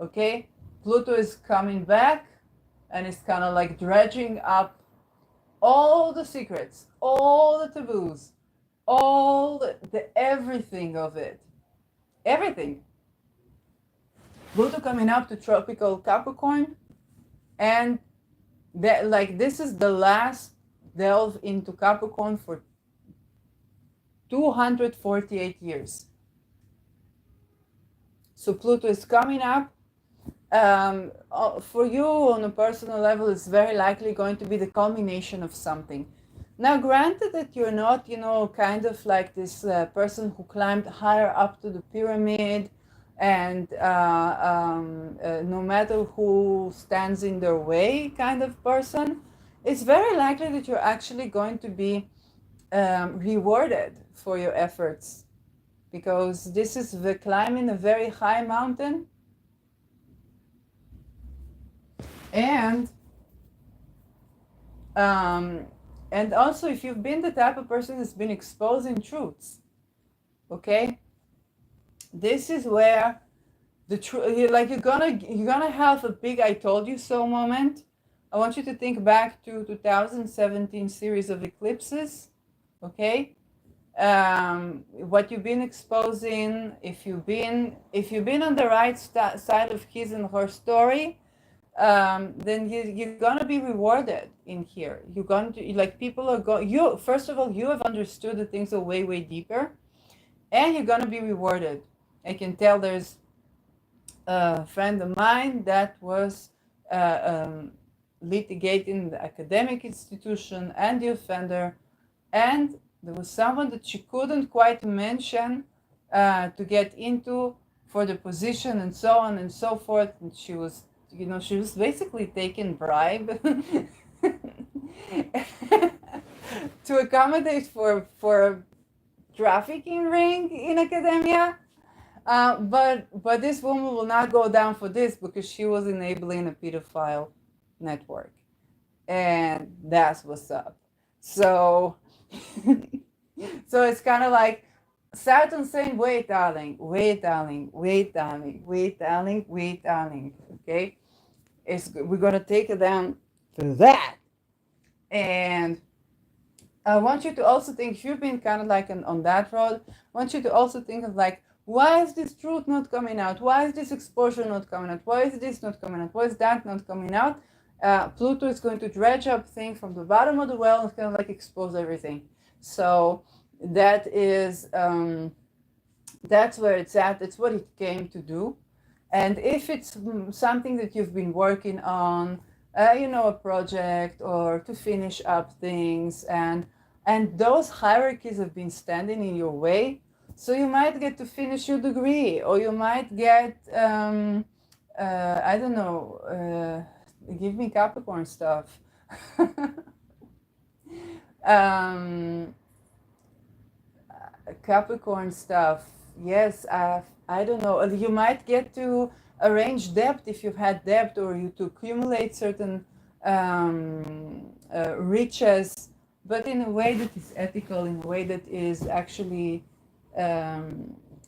okay? Pluto is coming back and it's kind of like dredging up all the secrets, all the taboos, all the everything of it. Everything. Pluto coming up to tropical Capricorn, and that, like, this is the last delve into Capricorn for 248 years. So Pluto is coming up. For you on a personal level, it's very likely going to be the culmination of something. Now, granted that you're not, kind of like this person who climbed higher up to the pyramid, and no matter who stands in their way kind of person, it's very likely that you're actually going to be rewarded for your efforts, because this is the climbing a very high mountain. And um, and also, if you've been the type of person that's been exposing truths, okay, this is where the truth, like you're gonna have a big "I told you so" moment. I want you to think back to 2017 series of eclipses, okay? What you've been exposing, if you've been on the right side of his and her story, then you're gonna be rewarded in here. You're going to, like, people are going, you, first of all, you have understood the things are way deeper, and you're gonna be rewarded. I can tell there's a friend of mine that was litigating the academic institution and the offender, and there was someone that she couldn't quite mention to get into for the position, and so on and so forth. And she was basically taking bribe to accommodate for a trafficking ring in academia. But this woman will not go down for this, because she was enabling a pedophile network, and that's what's up. So, so it's kind of like Saturn saying, "Wait, darling, wait, darling, wait, darling, wait, darling, wait, darling." Okay, we're gonna take it down to that. And I want you to also think, if you've been kind of like on that road, I want you to also think of like, why is this truth not coming out? Why is this exposure not coming out? Why is this not coming out? Why is that not coming out? Pluto is going to dredge up things from the bottom of the well and kind of like expose everything. So that is that's where it's at. That's what it came to do. And if it's something that you've been working on, a project, or to finish up things, and those hierarchies have been standing in your way, so you might get to finish your degree, or you might get, I don't know, give me Capricorn stuff. um, Capricorn stuff. Yes, I don't know. You might get to arrange debt if you've had debt, or you to accumulate certain riches, but in a way that is ethical, in a way that is actually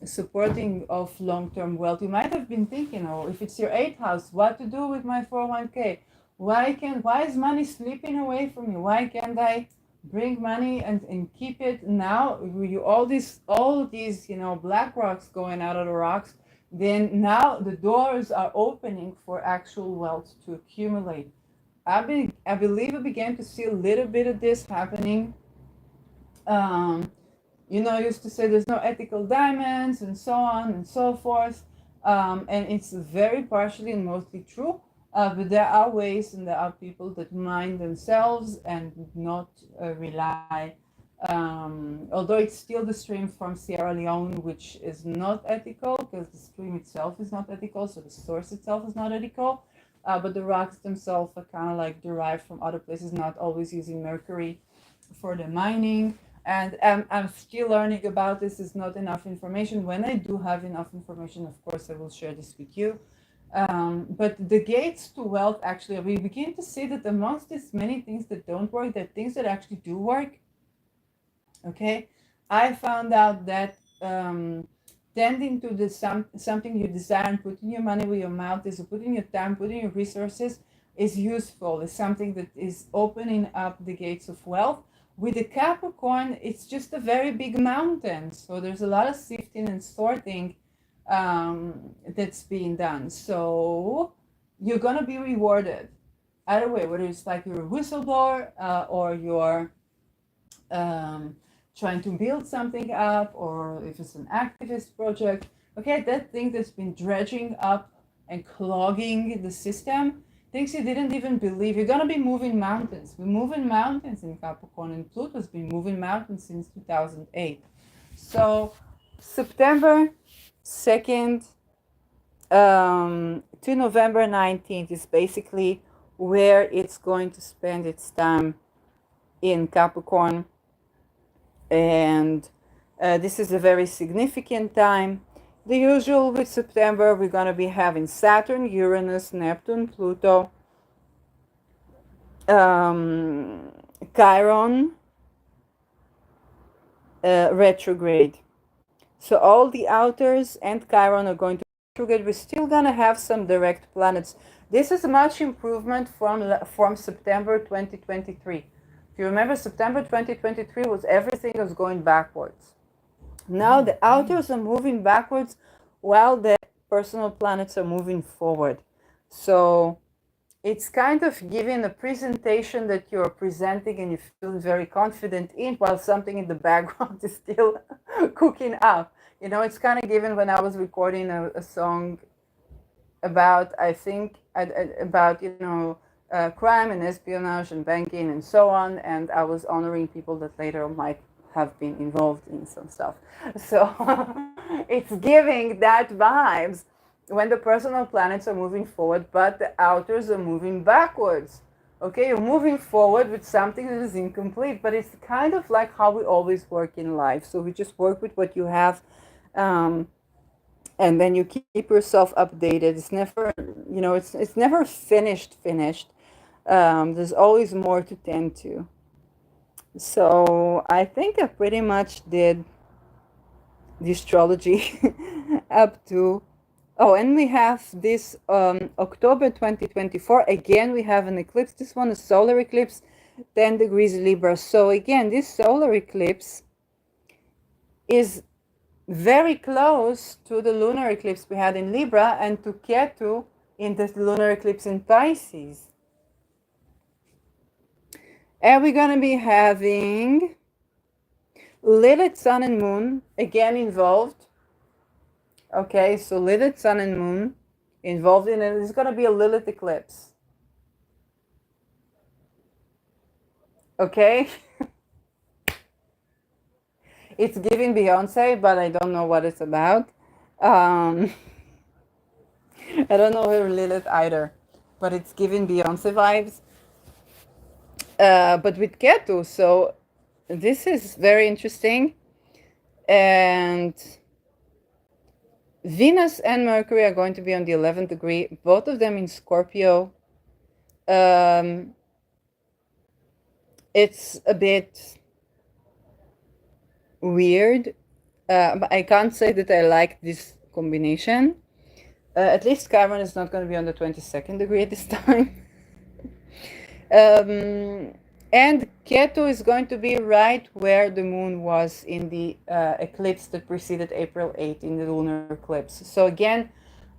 supporting of long-term wealth. You might have been thinking, oh, if it's your eighth house, what to do with my 401k? Why is money slipping away from me? Why can't I bring money and keep it? Now you all these black rocks going out of the rocks, then now the doors are opening for actual wealth to accumulate. I believe I began to see a little bit of this happening. I used to say there's no ethical diamonds, and so on and so forth, and it's very partially and mostly true. But there are ways, and there are people that mind themselves and not rely. Although it's still the stream from Sierra Leone, which is not ethical, because the stream itself is not ethical, so the source itself is not ethical. But the rocks themselves are kind of like derived from other places, not always using mercury for the mining. And I'm still learning about this. Is not enough information. When I do have enough information, of course, I will share this with you. But the gates to wealth, actually, we begin to see that amongst these many things that don't work, there are things that actually do work. Okay, I found out that tending to the something you desire and putting your money where your mouth is, or putting your time, putting your resources, is useful. It's something that is opening up the gates of wealth. With the Capricorn, it's just a very big mountain, so there's a lot of sifting and sorting that's being done. So you're gonna be rewarded either way, whether it's like you're a whistleblower, or you're trying to build something up, or if it's an activist project, okay, that thing that's been dredging up and clogging the system, things you didn't even believe. You're going to be moving mountains. We're moving mountains in Capricorn, and Pluto's been moving mountains since 2008. So September 2nd to November 19th is basically where it's going to spend its time in Capricorn. And this is a very significant time. The usual with September, we're going to be having Saturn, Uranus, Neptune, Pluto, Chiron, retrograde. So all the outers and Chiron are going to retrograde. We're still going to have some direct planets. This is much improvement from September 2023. If you remember, September 2023 was everything was going backwards. Now the outers are moving backwards while the personal planets are moving forward. So it's kind of giving a presentation that you're presenting and you feel very confident in, while something in the background is still cooking up. You know, it's kind of given when I was recording a song about, I think, about, crime and espionage and banking and so on. And I was honoring people that later might have been involved in some stuff. So it's giving that vibes when the personal planets are moving forward, but the outers are moving backwards. Okay, you're moving forward with something that is incomplete, but it's kind of like how we always work in life. So we just work with what you have, and then you keep yourself updated. It's never, it's never finished. There's always more to tend to. So I think I pretty much did the astrology up to. Oh, and we have this October 2024. Again, we have an eclipse. This one is solar eclipse, 10 degrees Libra. So again, this solar eclipse is very close to the lunar eclipse we had in Libra and to Ketu in the lunar eclipse in Pisces. And we're going to be having Lilith, Sun, and Moon again involved. Okay, so Lilith, Sun, and Moon involved in it. It's going to be a Lilith eclipse. Okay? It's giving Beyonce, but I don't know what it's about. I don't know her Lilith either, but it's giving Beyonce vibes. But with Ketu, so this is very interesting. And Venus and Mercury are going to be on the 11th degree, both of them in Scorpio. It's a bit weird, but I can't say that I like this combination. At least Chiron is not going to be on the 22nd degree at this time. And Ketu is going to be right where the moon was in the eclipse that preceded April 8 in the lunar eclipse. So again,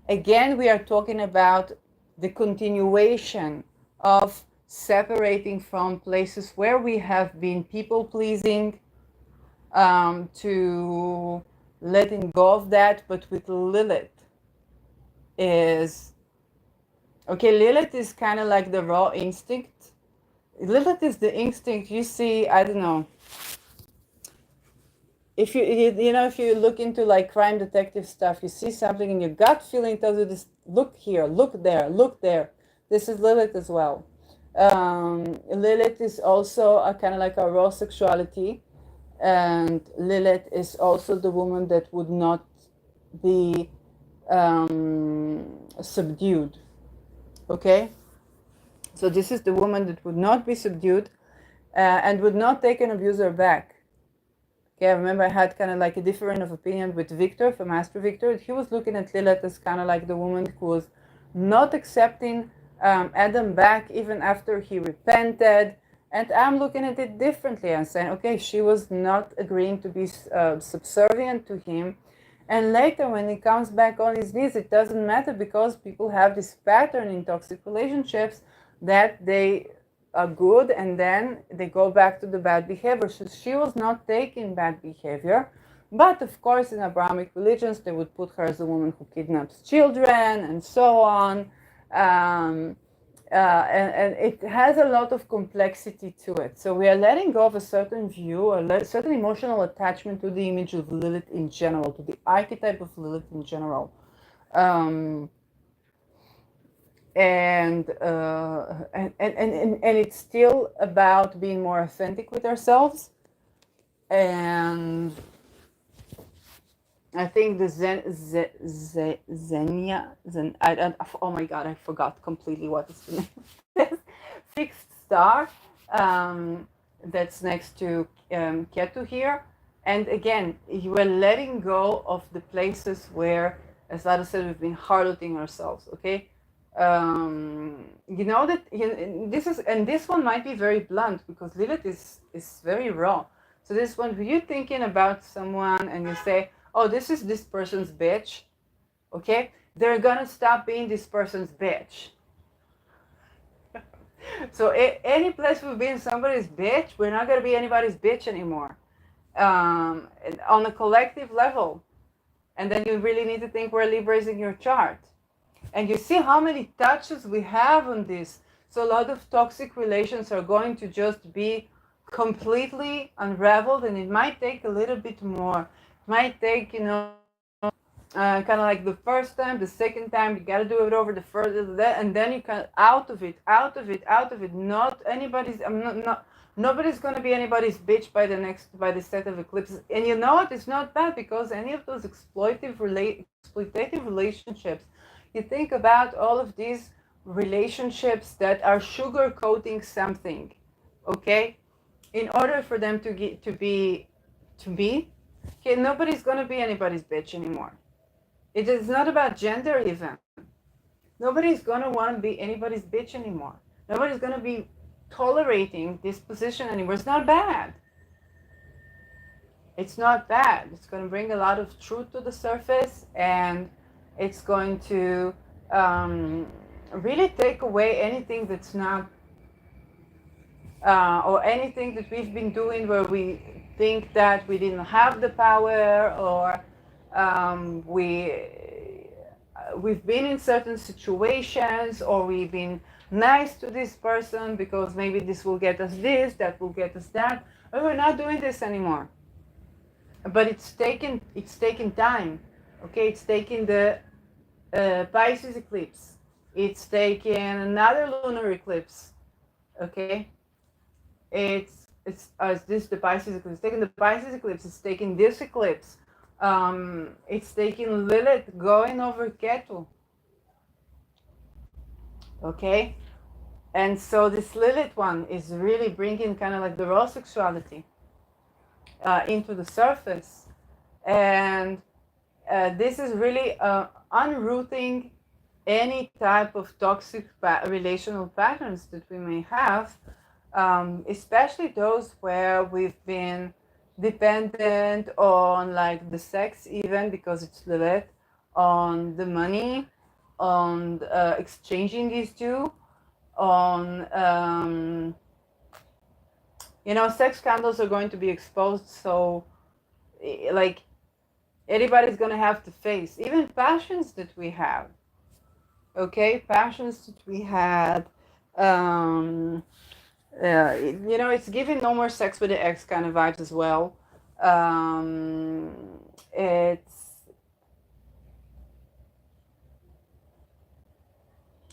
we are talking about the continuation of separating from places where we have been people-pleasing, to letting go of that. But with Lilith is, okay, Lilith is kind of like the raw instinct. Lilith is the instinct you see. I don't know if if you look into like crime detective stuff, you see something and your gut feeling tells you this: look here, look there, look there. This is Lilith as well. Lilith is also a kind of like a raw sexuality, and Lilith is also the woman that would not be subdued. Okay. So this is the woman that would not be subdued, and would not take an abuser back. Okay, I remember I had kind of like a different of opinion with Victor, from Master Victor. He was looking at Lilith as kind of like the woman who was not accepting Adam back even after he repented. And I'm looking at it differently. I'm saying, okay, she was not agreeing to be subservient to him. And later when he comes back on his knees, it doesn't matter, because people have this pattern in toxic relationships that they good, and then they go back to the bad behavior. So she was not taking bad behavior, but of course in Abrahamic religions they would put her as a woman who kidnaps children and so on. Um, and it has a lot of complexity to it. So we are letting go of a certain view, a certain emotional attachment to the image of Lilith in general, to the archetype of Lilith in general. Um, and it's still about being more authentic with ourselves. And I think the oh my God, I forgot completely what is the name of this fixed star that's next to Ketu here. And again, you are letting go of the places where, as Lada said, we've been harloting ourselves, okay? You know that this one might be very blunt because Lilith is very raw. So this one, when you're thinking about someone and you say, oh, this is this person's bitch, okay? They're gonna stop being this person's bitch. So any place we've been somebody's bitch, we're not gonna be anybody's bitch anymore. On a collective level. And then you really need to think where Libra is in your chart. And you see how many touches we have on this. So a lot of toxic relations are going to just be completely unraveled, and it might take a little bit more. It might take, kind of like the first time, the second time, you got to do it over the first, and then you can out of it. Not anybody's. Nobody's gonna be anybody's bitch by the set of eclipses. And you know what? It's not bad because any of those exploitative relationships. You think about all of these relationships that are sugarcoating something, okay? In order for them to be, okay, nobody's gonna be anybody's bitch anymore. It is not about gender even. Nobody's gonna want to be anybody's bitch anymore. Nobody's gonna be tolerating this position anymore. It's not bad. It's not bad. It's going to bring a lot of truth to the surface, and it's going to really take away anything that's not, or anything that we've been doing where we think that we didn't have the power, or we've been in certain situations, or we've been nice to this person because maybe this will get us this, that will get us that. But we're not doing this anymore. But it's taken time. Okay, it's taking the Pisces eclipse. It's taking another lunar eclipse. Okay, it's this the Pisces eclipse. It's taking the Pisces eclipse. It's taking this eclipse. It's taking Lilith going over Ketu. Okay, and so this Lilith one is really bringing kind of like the raw sexuality into the surface, and this is really unrooting any type of toxic relational patterns that we may have, especially those where we've been dependent on like the sex, even because it's Lilith, on the money, on exchanging these two, on sex scandals are going to be exposed. So like everybody's going to have to face even passions that we have. Okay, passions that we had. It's giving no more sex with the ex kind of vibes as well.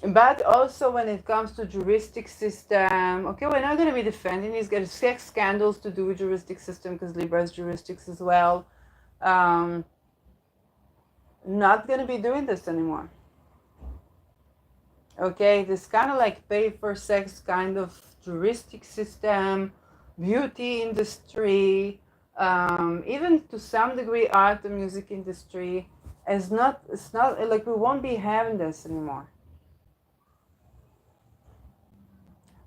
But also when it comes to juristic system, okay, we're not going to be defending these guys. Sex scandals to do with juristic system because Libra has juristics as well. Not going to be doing this anymore. Okay, this kind of like pay for sex kind of juristic system, beauty industry, even to some degree art and music industry, it's not like we won't be having this anymore.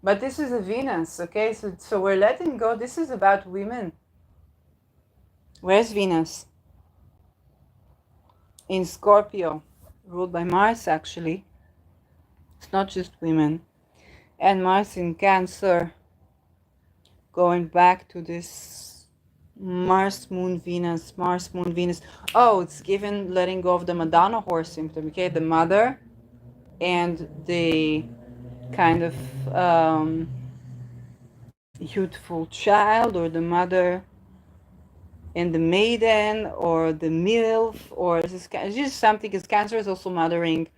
But this is a Venus, okay? So we're letting go. This is about women. Where's Venus? In Scorpio, ruled by Mars, actually. It's not just women. and Mars in Cancer, going back to this Mars, Moon, Venus, Mars, Moon, Venus. Oh, it's given letting go of the Madonna horse symptom, okay? The mother and the kind of youthful child, or the mother and the maiden, or the MILF, or this is just something, because Cancer is also mothering.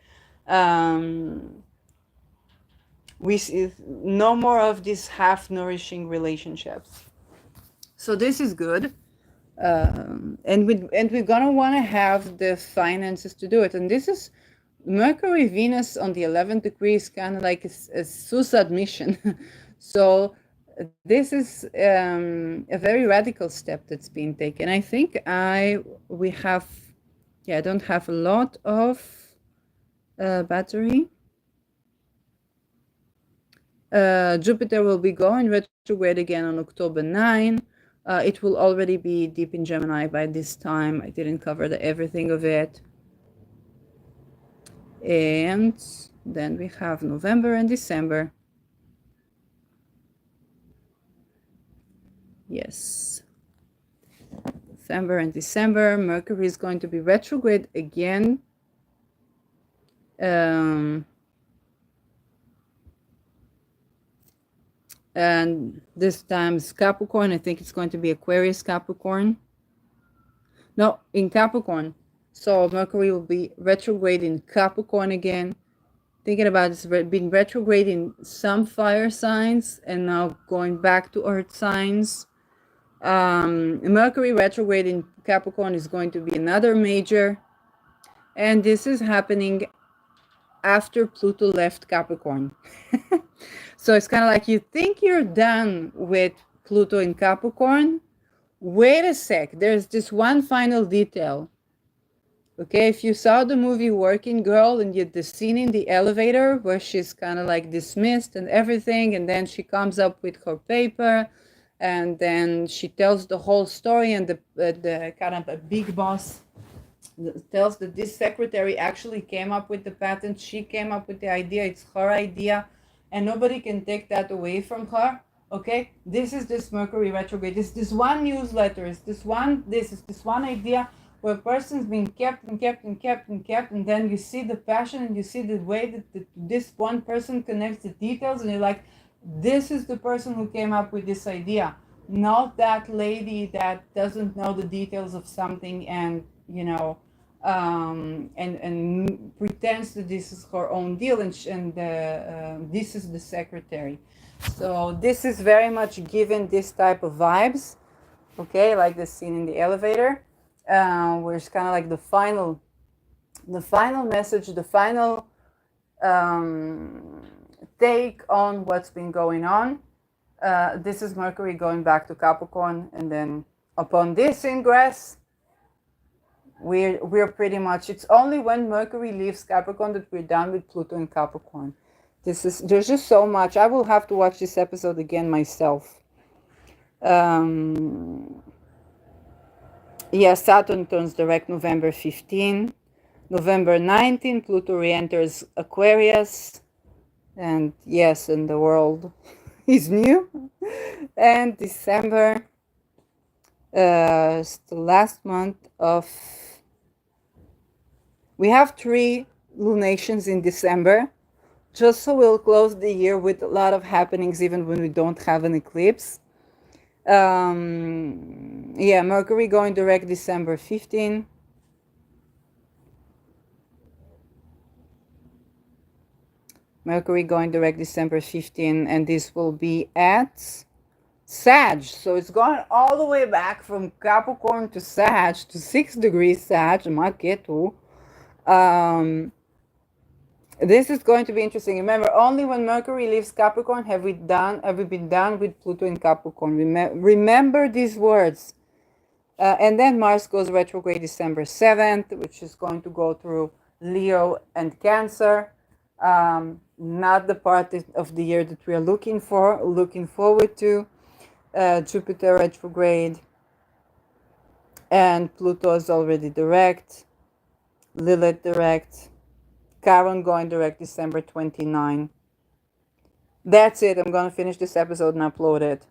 We see no more of these half-nourishing relationships. So this is good. And we're gonna want to have the finances to do it. And this is Mercury Venus on the 11th degree is kind of like a suicide mission. So this is a very radical step that's being taken. I think we have, yeah, I don't have a lot of battery. Jupiter will be going retrograde again on October 9. It will already be deep in Gemini by this time. I didn't cover everything of it. And then we have November and December. Yes. November and December. Mercury is going to be retrograde again. And this time it's Capricorn. I think it's going to be Aquarius Capricorn. No, in Capricorn. So Mercury will be retrograde in Capricorn again. Thinking about it's being retrograde in some fire signs and now going back to earth signs. Mercury retrograde in Capricorn is going to be another major. And this is happening after Pluto left Capricorn. So it's kind of like you think you're done with Pluto in Capricorn. Wait a sec, there's this one final detail. Okay, if you saw the movie Working Girl and you the scene in the elevator where she's kind of like dismissed and everything, and then she comes up with her paper, and then she tells the whole story, and the kind of a big boss tells that this secretary actually came up with the patent. She came up with the idea. It's her idea, and nobody can take that away from her. Okay, this is this Mercury retrograde. This one newsletter. Is this one? This is this one idea where a person's being kept and kept and kept and kept, and then you see the passion and you see the way that this one person connects the details, and you're like, this is the person who came up with this idea, not that lady that doesn't know the details of something and and pretends that this is her own deal, and this is the secretary. So this is very much given this type of vibes, okay, like the scene in the elevator, where it's kind of like the final message, the final take on what's been going on. This is Mercury going back to Capricorn, and then upon this ingress, we're pretty much, it's only when Mercury leaves Capricorn that we're done with Pluto in Capricorn. There's just so much. I will have to watch this episode again myself. Saturn turns direct November 15. November 19, Pluto re-enters Aquarius. And yes, and the world is new. And December is the last month of... We have 3 lunations in December, just so we'll close the year with a lot of happenings even when we don't have an eclipse. Mercury going direct December 15. Mercury going direct December 15, and this will be at Sag. So it's going all the way back from Capricorn to Sag, to 6 degrees Sag, Maketu. This is going to be interesting. Remember, only when Mercury leaves Capricorn have we been done with Pluto in Capricorn. Remember these words. And then Mars goes retrograde December 7th, which is going to go through Leo and Cancer. Not the part of the year that we are looking forward to. Jupiter retrograde. And Pluto is already direct. Lilith direct. Chiron going direct December 29. That's it. I'm gonna finish this episode and upload it.